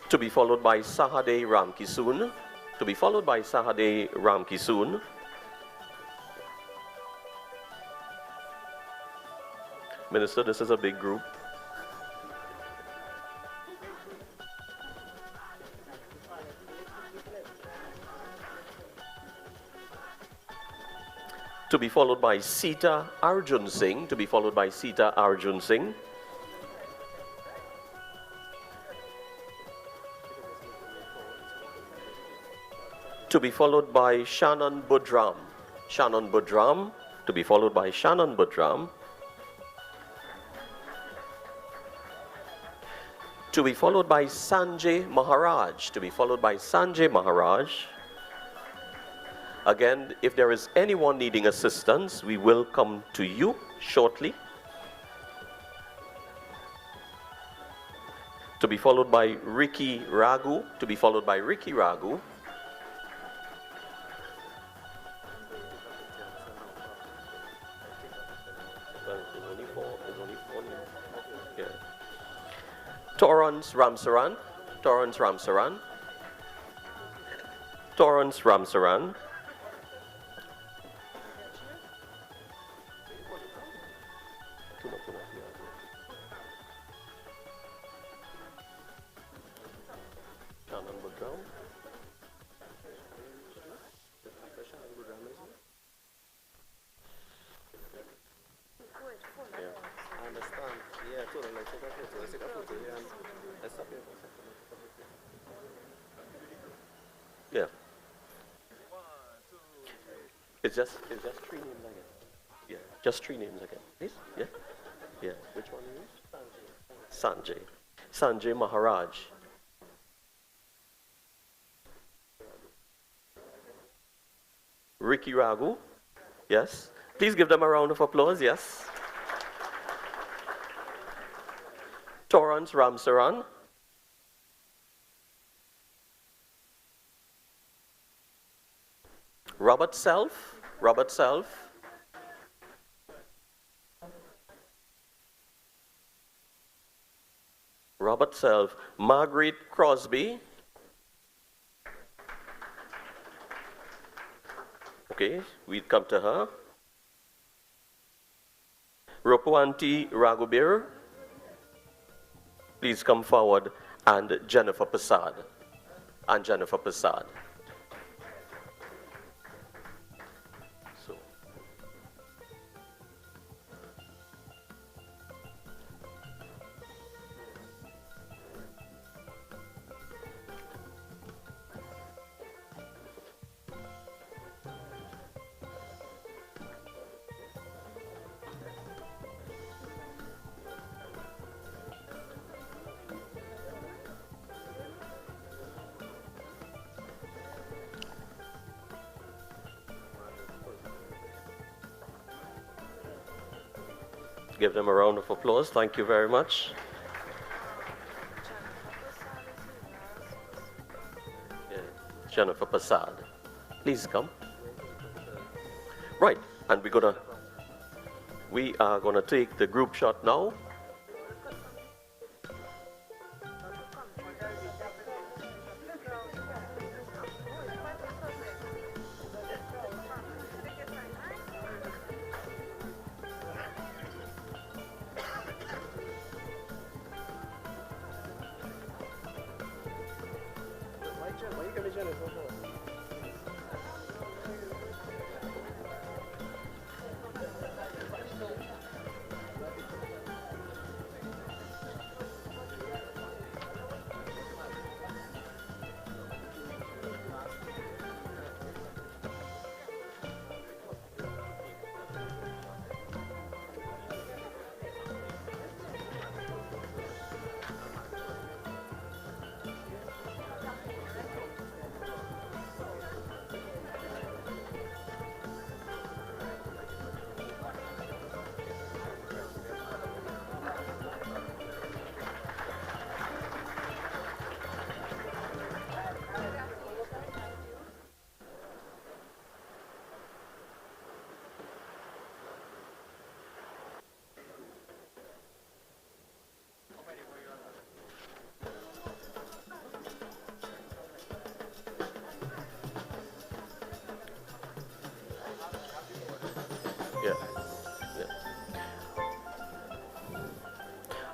Speaker 2: To be followed by Sahade Ramkisoon. To be followed by Sahade Ramkisoon. Minister, this is a big group. To be followed by Sita Arjun Singh. To be followed by Sita Arjun Singh. To be followed by Shannon Budram. Shannon Budram. To be followed by Shannon Budram. To be followed by Sanjay Maharaj. To be followed by Sanjay Maharaj. Again, if there is anyone needing assistance, we will come to you shortly. To be followed by Ricky Raghu. To be followed by Ricky Raghu. Torrance Ramsaran. Torrance Ramsaran. Torrance Ramsaran. Yeah. It's just 3 names again. Yeah, just 3 names again. Please? Yeah. Yeah. Which one is it? Sanjay. Sanjay Maharaj. Ricky Raghu. Yes. Please give them a round of applause. Yes. Torrance Ramsaran. Robert Self. Robert Self. Robert Self. Margaret Crosby. Okay, we'd come to her. Ropuanti Raghubir. Please come forward. And Jennifer Prasad. And Jennifer Prasad. Give them a round of applause. Thank you very much. Yeah. Jennifer Passad, please come. Right, and we are gonna take the group shot now. Yeah. Yeah.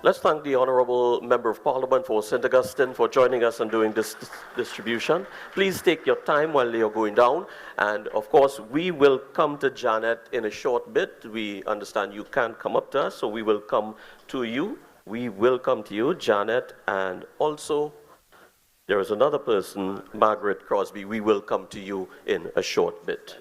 Speaker 2: Let's thank the Honorable Member of Parliament for St. Augustine for joining us and doing this distribution. Please take your time while you're going down. And of course, we will come to Janet in a short bit. We understand you can't come up to us, so we will come to you. We will come to you, Janet, and also there is another person, Margaret Crosby. We will come to you in a short bit.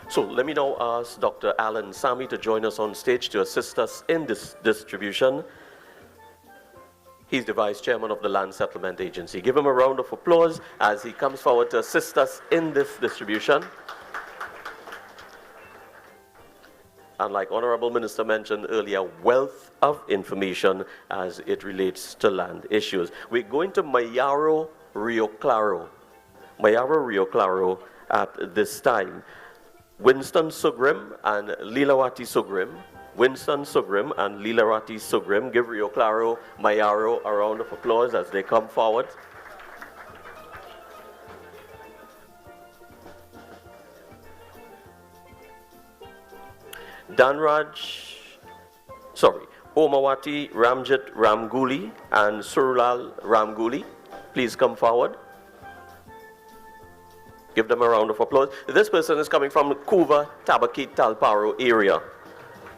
Speaker 2: So let me now ask Dr. Alan Sami to join us on stage to assist us in this distribution. He's the Vice Chairman of the Land Settlement Agency. Give him a round of applause as he comes forward to assist us in this distribution. And like Honorable Minister mentioned earlier, wealth of information as it relates to land issues. We're going to Mayaro, Rio Claro. Mayaro, Rio Claro at this time. Winston Sugrim and Lilawati Sugrim. Winston Sugrim and Lilawati Sugrim. Give Rio Claro, Mayaro a round of applause as they come forward. Omawati Ramjit Ramguli and Surulal Ramguli, please come forward. Give them a round of applause. This person is coming from Kuva, Tabaki, Talparo area.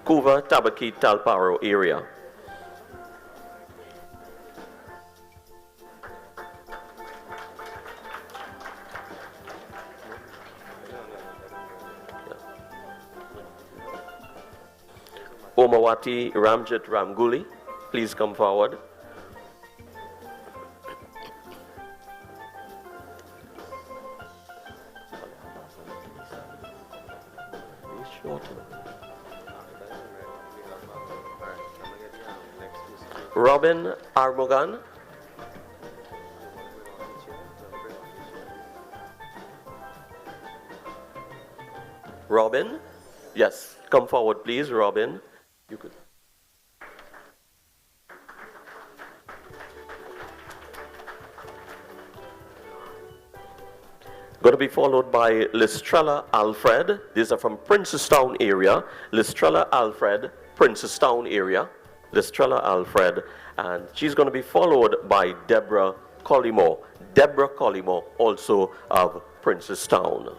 Speaker 2: Kuva, Tabaki, Talparo area. Omawati Ramjit Ramguli, please come forward. Robin Armogan. Robin? Yes, come forward please, Robin. You could. Going to be followed by Listrella Alfred. These are from Princestown area. Listrella Alfred, Princestown area. Listrella Alfred. And she's going to be followed by Deborah Collymore. Deborah Collymore, also of Princestown.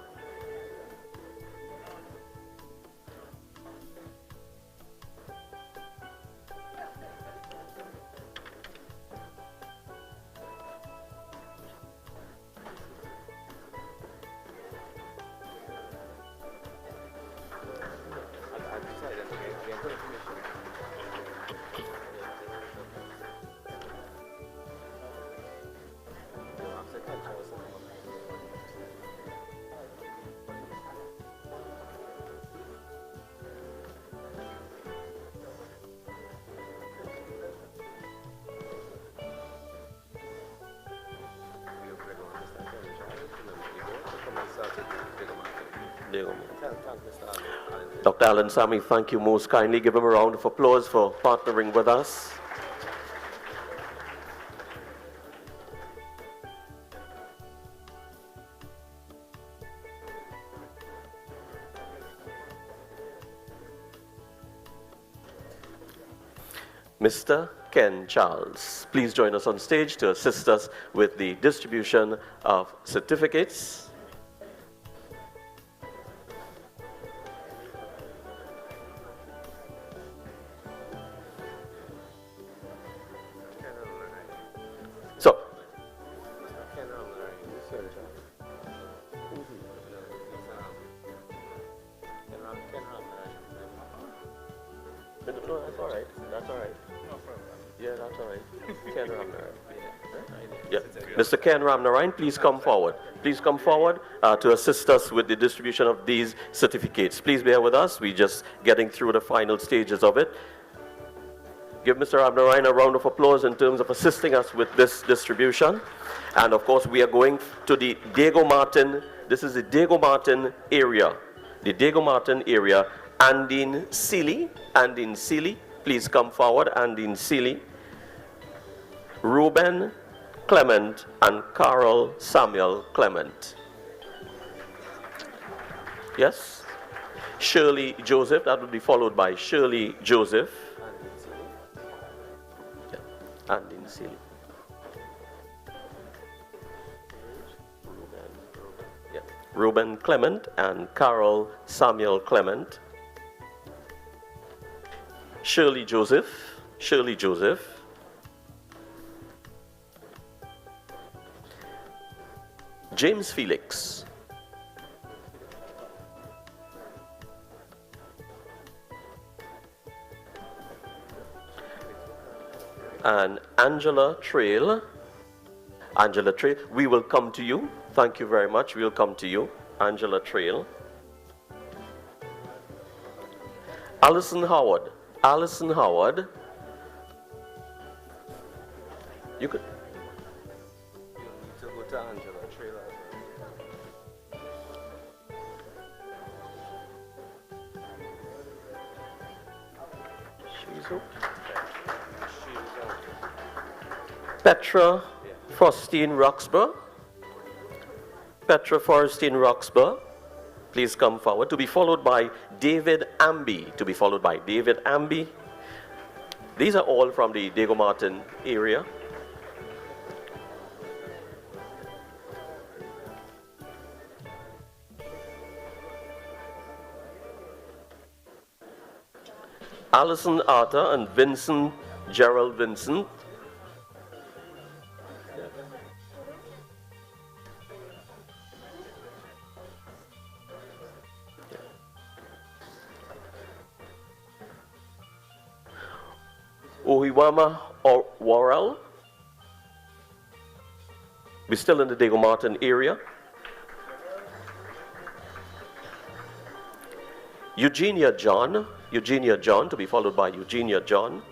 Speaker 2: Dr. Alan Sami, thank you most kindly. Give him a round of applause for partnering with us. Mr. Ken Charles, please join us on stage to assist us with the distribution of certificates. So, no, that's all right. That's all right. Yeah, that's all right. Ken Ramnarayan. Yeah. Mr. Ken Ramnarayan, please come forward. Please come forward to assist us with the distribution of these certificates. Please bear with us. We're just getting through the final stages of it. Give Mr. Ramnarayan a round of applause in terms of assisting us with this distribution. And of course, we are going to the Diego Martin. This is the Diego Martin area. The Diego Martin area. Andine Seeley. Andine Seeley, please come forward. Andine Seeley. Ruben Clement and Carol Samuel Clement. Yes? Shirley Joseph, that would be followed by Shirley Joseph. Yeah. Andine Seeley. Yeah. Ruben Clement and Carol Samuel Clement. Shirley Joseph. Shirley Joseph. James Felix. And Angela Trail. Angela Trail, we will come to you. Thank you very much. We'll come to you. Angela Trail. Alison Howard. Alison Howard. You could.
Speaker 5: You need to go to Angela Trail.
Speaker 2: She's up. Petra Faustine Roxburgh. Petra Faustine Roxburgh, please come forward. To be followed by David Amby. To be followed by David Amby. These are all from the Diego Martin area. Alison Arthur and Vincent Gerald Vincent. Ohiwama or Worrell. We're still in the Diego Martin area. Eugenia John. Eugenia John, to be followed by Eugenia John.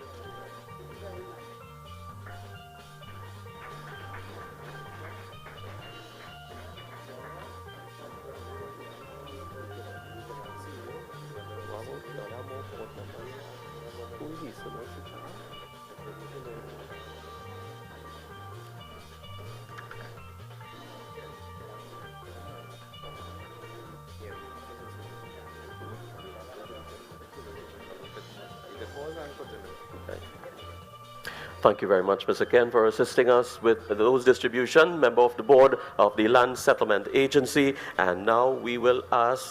Speaker 2: Thank you very much, Mr. Ken, for assisting us with those distribution, member of the board of the Land Settlement Agency. And now we will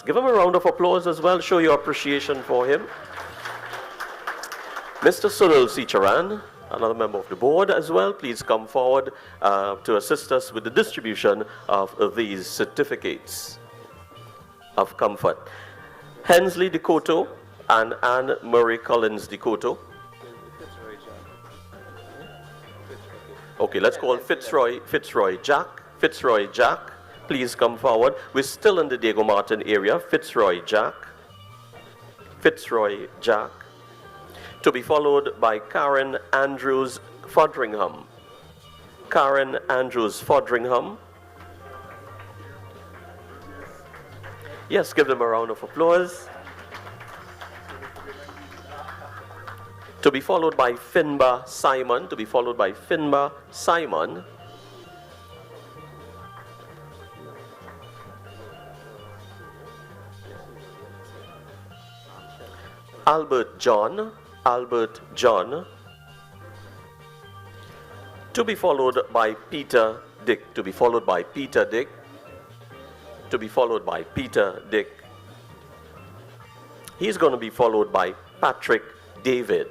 Speaker 2: give him a round of applause as well, show your appreciation for him. Mr. Sunil Sicharan, another member of the board as well, please come forward to assist us with the distribution of these certificates of comfort. Hensley Decoto and Anne Murray Collins Decoto. Okay, let's call Fitzroy Jack. Please come forward. We're still in the Diego Martin area. Fitzroy Jack. To be followed by Karen Andrews Fodringham. Yes, give them a round of applause. To be followed by Finba Simon. Albert John. To be followed by Peter Dick. He's going to be followed by Patrick David.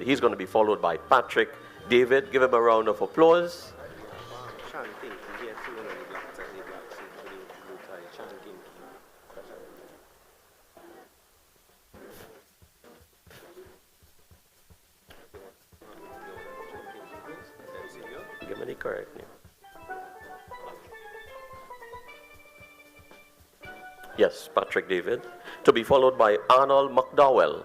Speaker 2: Give him a round of applause. Give me the correct name. Yes, Patrick David. To be followed by Arnold McDowell.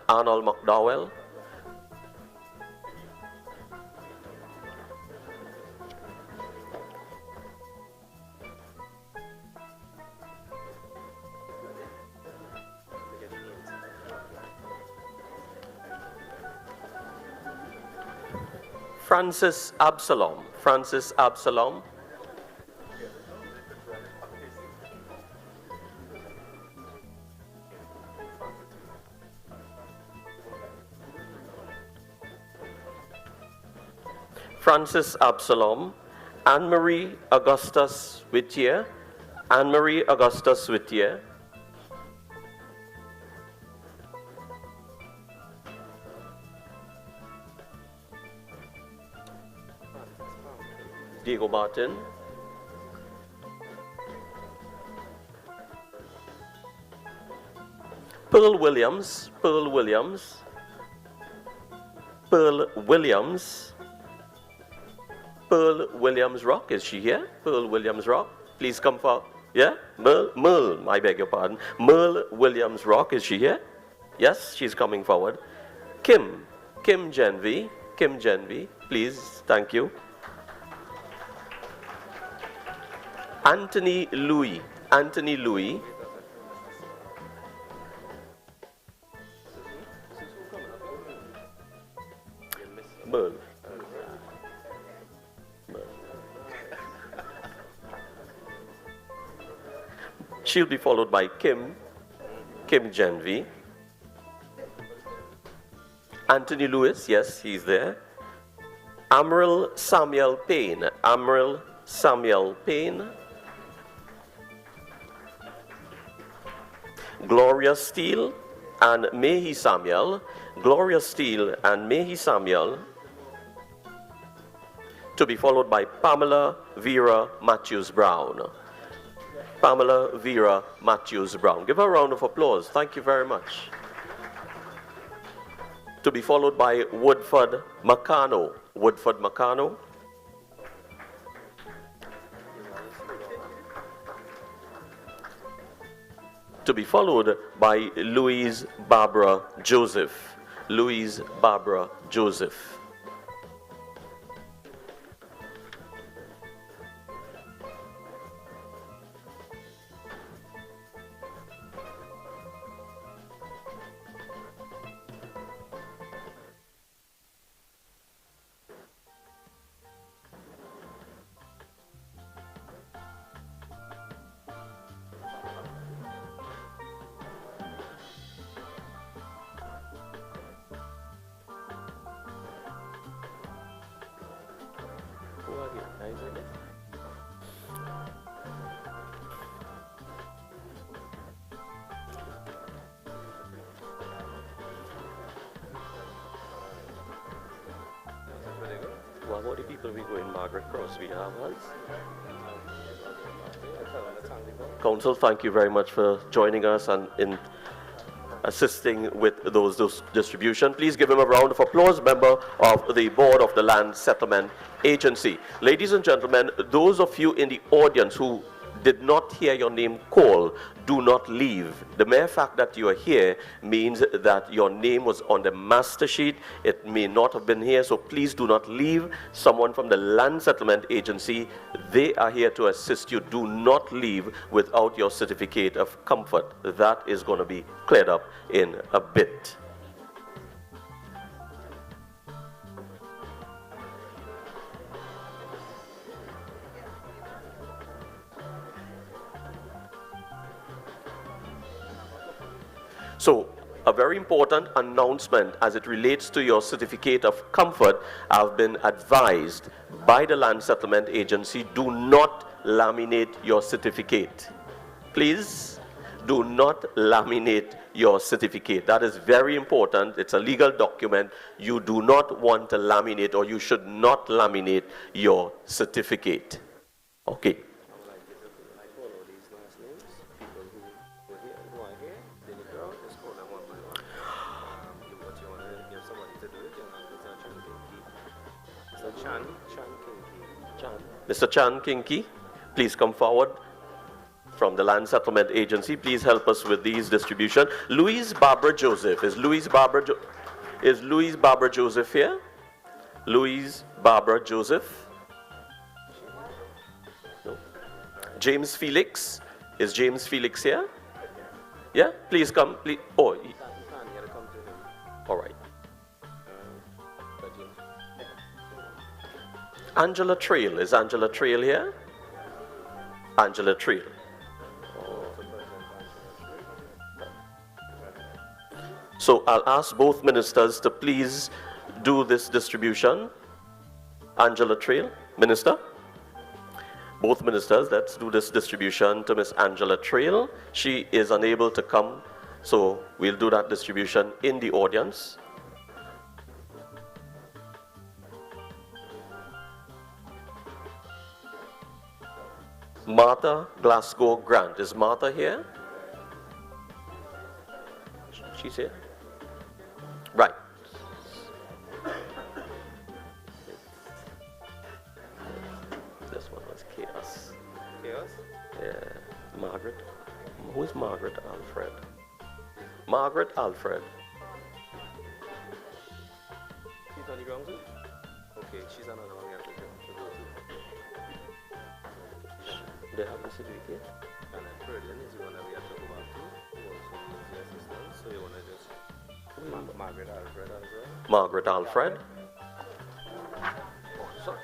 Speaker 2: Francis Absalom. Anne-Marie Augustus Whittier. Diego Martin. Pearl Williams. Rock, is she here? Pearl Williams Rock, please come forward. Yeah? Merle, I beg your pardon. Merle Williams Rock, is she here? Yes, she's coming forward. Kim Genvy, please, thank you. Anthony Louis. Merle. She'll be followed by Kim Genvy. Anthony Lewis, yes, he's there. Amaryl Samuel Payne. Gloria Steele and Mehi Samuel. To be followed by Pamela Vera Matthews Brown. Give her a round of applause. Thank you very much. To be followed by Woodford Macano. To be followed by Louise Barbara Joseph. What about the people we go in Margaret Crosby? Have us? Council, thank you very much for joining us and in assisting with those distribution. Please give him a round of applause, member of the Board of the Land Settlement Agency. Ladies and gentlemen, those of you in the audience who did not hear your name called, do not leave. The mere fact that you are here means that your name was on the master sheet. It may not have been here, so please do not leave. Someone from the Land Settlement Agency, they are here to assist you. Do not leave without your certificate of comfort. That is going to be cleared up in a bit. So, a very important announcement as it relates to your certificate of comfort. I've been advised by the Land Settlement Agency, do not laminate your certificate. Please, do not laminate your certificate. That is very important. It's a legal document. You do not want to laminate, or you should not laminate your certificate. Okay. Mr. Chan Kinky, please come forward from the Land Settlement Agency. Please help us with these distribution. Louise Barbara Joseph. Is Louise Barbara Joseph here? Louise Barbara Joseph? No. James Felix. Is James Felix here? Yeah? Please come. Please. Oh. All right. Angela Trail. Is Angela Trail here? Angela Trail. So I'll ask both ministers to please do this distribution. Angela Trail, Minister. Both ministers, let's do this distribution to Miss Angela Trail. She is unable to come, so we'll do that distribution in the audience. Martha Glasgow Grant. Is Martha here? She's here. Right. This one was Chaos.
Speaker 5: Chaos?
Speaker 2: Yeah. Margaret. Who is Margaret Alfred? Margaret Alfred.
Speaker 5: She's on the ground too? Okay, she's another one we have to go to.
Speaker 2: They have the certificate?
Speaker 5: And then Ferdinand is the one that we have to go back to, who also needs the assistance. So you want to just Margaret Alfred as well?
Speaker 2: Margaret Alfred. Sorry.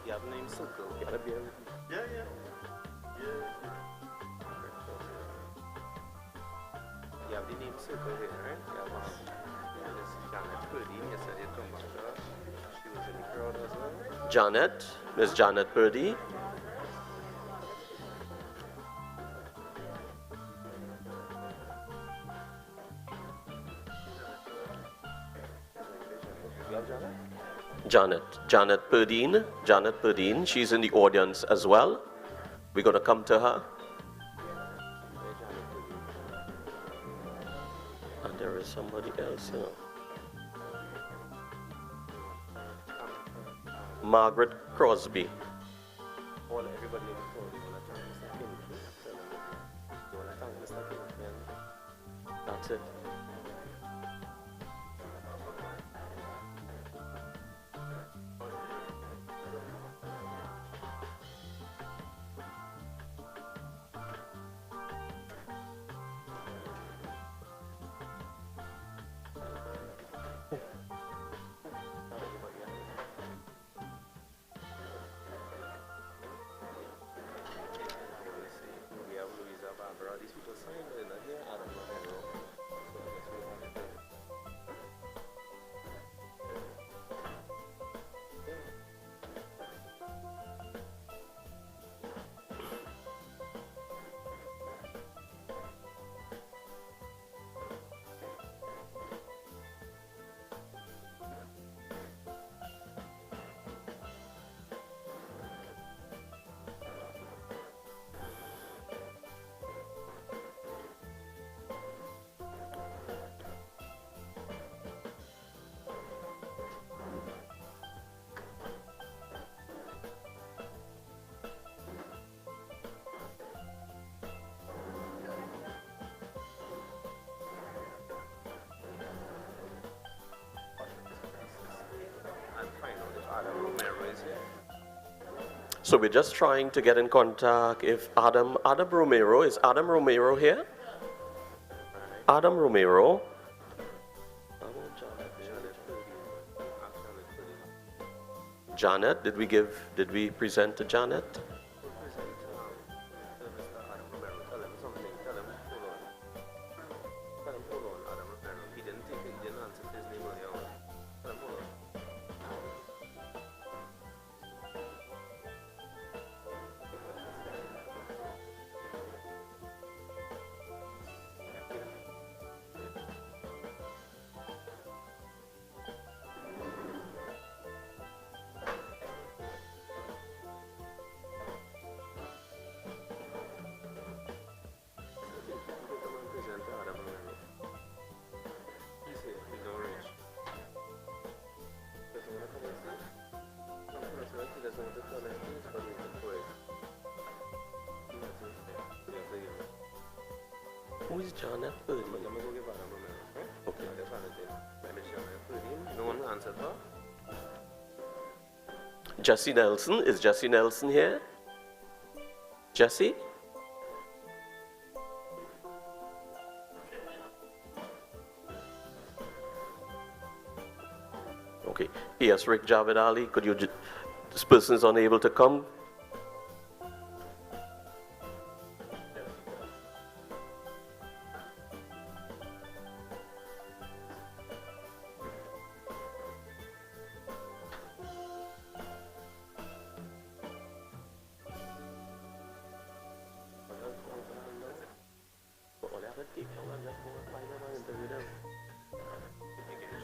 Speaker 5: You have name circle.
Speaker 2: Gotta be
Speaker 5: Yeah. You have the name circle here, right? You have this Janet Purdine. You said you'd come back to her. She was in the crowd as well.
Speaker 2: Janet. Miss Janet Purdy.
Speaker 5: You have Janet?
Speaker 2: Janet Purdine, she's in the audience as well. We're going to come to her. And there is somebody else, you know. Margaret Crosby.
Speaker 5: Everybody in the crowd, you want to thank Mr. Kinky. You want to thank Mr. Kinky.
Speaker 2: That's it.
Speaker 5: We have Louisa Barbara. These people signed in here. I don't know.
Speaker 2: So we're just trying to get in contact if Adam Romero, is Adam Romero here? Adam Romero. Janet, did we present to Janet? Who is Janet? Okay.
Speaker 5: No one answered her.
Speaker 2: Jesse Nelson, is Jesse Nelson here? Jesse? Okay. Yes, Rick Javed Ali, could you, this person is unable to come.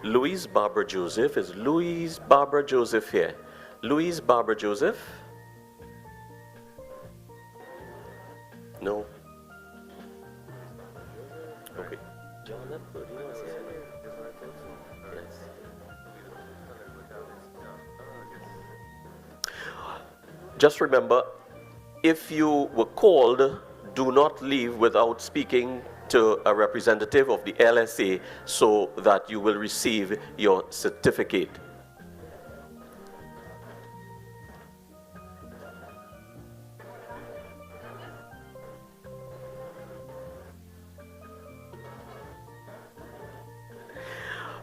Speaker 2: Louise Barbara Joseph, is Louise Barbara Joseph here? Louise Barbara Joseph? No. Okay. Just remember, if you were called, do not leave without speaking to a representative of the LSA so that you will receive your certificate.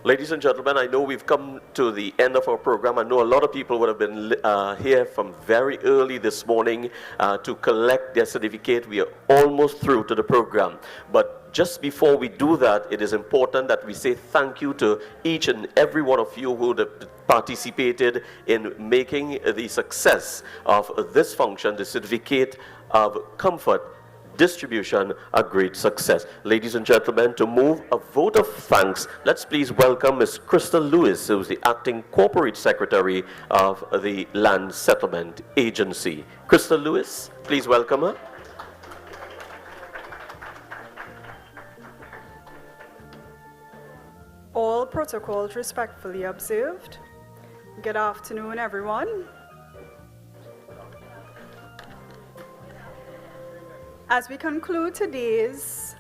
Speaker 2: Ladies and gentlemen, I know we've come to the end of our program. I know a lot of people would have been here from very early this morning to collect their certificate. We are almost through to the program. But just before we do that, it is important that we say thank you to each and every one of you who have participated in making the success of this function, the certificate of comfort distribution, a great success. Ladies and gentlemen, to move a vote of thanks, let's please welcome Ms. Crystal Lewis, who is the Acting Corporate Secretary of the Land Settlement Agency. Crystal Lewis, please welcome her.
Speaker 6: All protocols respectfully observed. Good afternoon, everyone. As we conclude today's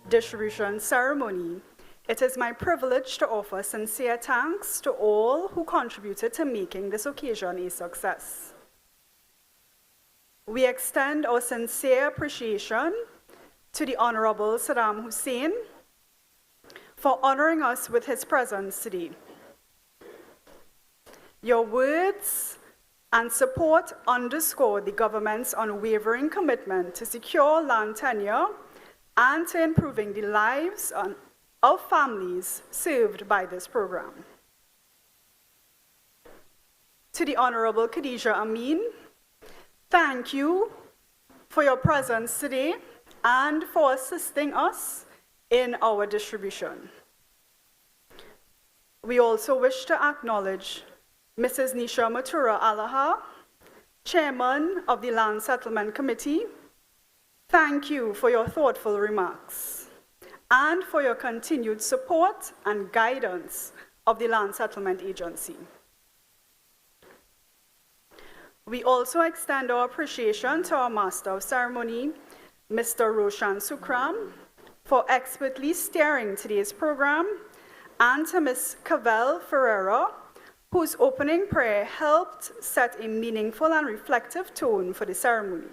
Speaker 6: distribution ceremony, it is my privilege to offer sincere thanks to all who contributed to making this occasion a success. We extend our sincere appreciation to the Honorable Saddam Hussein for honoring us with his presence today. Your words and support underscore the government's unwavering commitment to secure land tenure and to improving the lives of families served by this program. To the Honorable Khadija Amin, thank you for your presence today and for assisting us in our distribution. We also wish to acknowledge Mrs. Nisha Matura Alaha, Chairman of the Land Settlement Committee. Thank you for your thoughtful remarks and for your continued support and guidance of the Land Settlement Agency. We also extend our appreciation to our Master of Ceremony, Mr. Roshan Sukram, for expertly steering today's program, and to Ms. Cavell Ferreira whose opening prayer helped set a meaningful and reflective tone for the ceremony.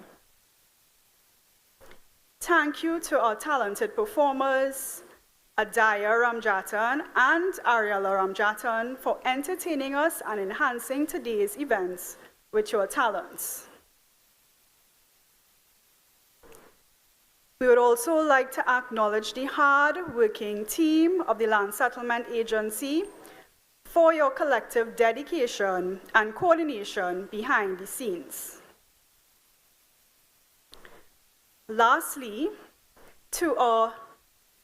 Speaker 6: Thank you to our talented performers, Adaya Ramjatan and Ariella Ramjatan, for entertaining us and enhancing today's events with your talents. We would also like to acknowledge the hard-working team of the Land Settlement Agency for your collective dedication and coordination behind the scenes. Lastly, to our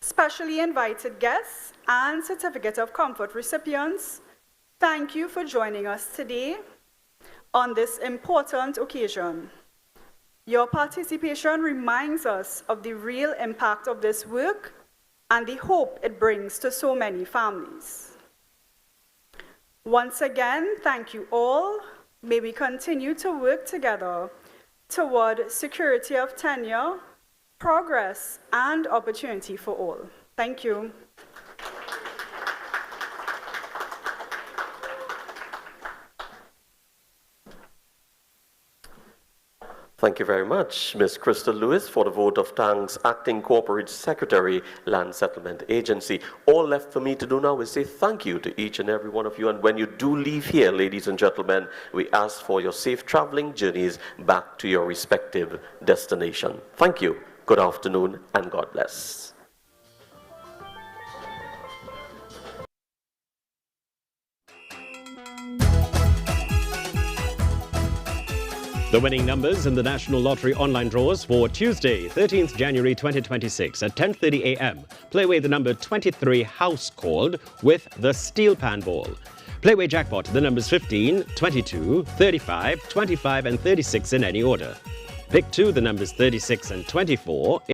Speaker 6: specially invited guests and Certificate of Comfort recipients, thank you for joining us today on this important occasion. Your participation reminds us of the real impact of this work and the hope it brings to so many families. Once again, thank you all. May we continue to work together toward security of tenure, progress, and opportunity for all. Thank you.
Speaker 2: Thank you very much, Ms. Crystal Lewis, for the vote of thanks, Acting Corporate Secretary, Land Settlement Agency. All left for me to do now is say thank you to each and every one of you. And when you do leave here, ladies and gentlemen, we ask for your safe traveling journeys back to your respective destination. Thank you. Good afternoon, and God bless.
Speaker 7: The winning numbers in the National Lottery online draws for Tuesday, 13th January 2026 at 10:30 a.m. Playway the number 23 house called with the steel pan ball. Playway jackpot the numbers 15, 22, 35, 25 and 36 in any order. Pick 2 the numbers 36 and 24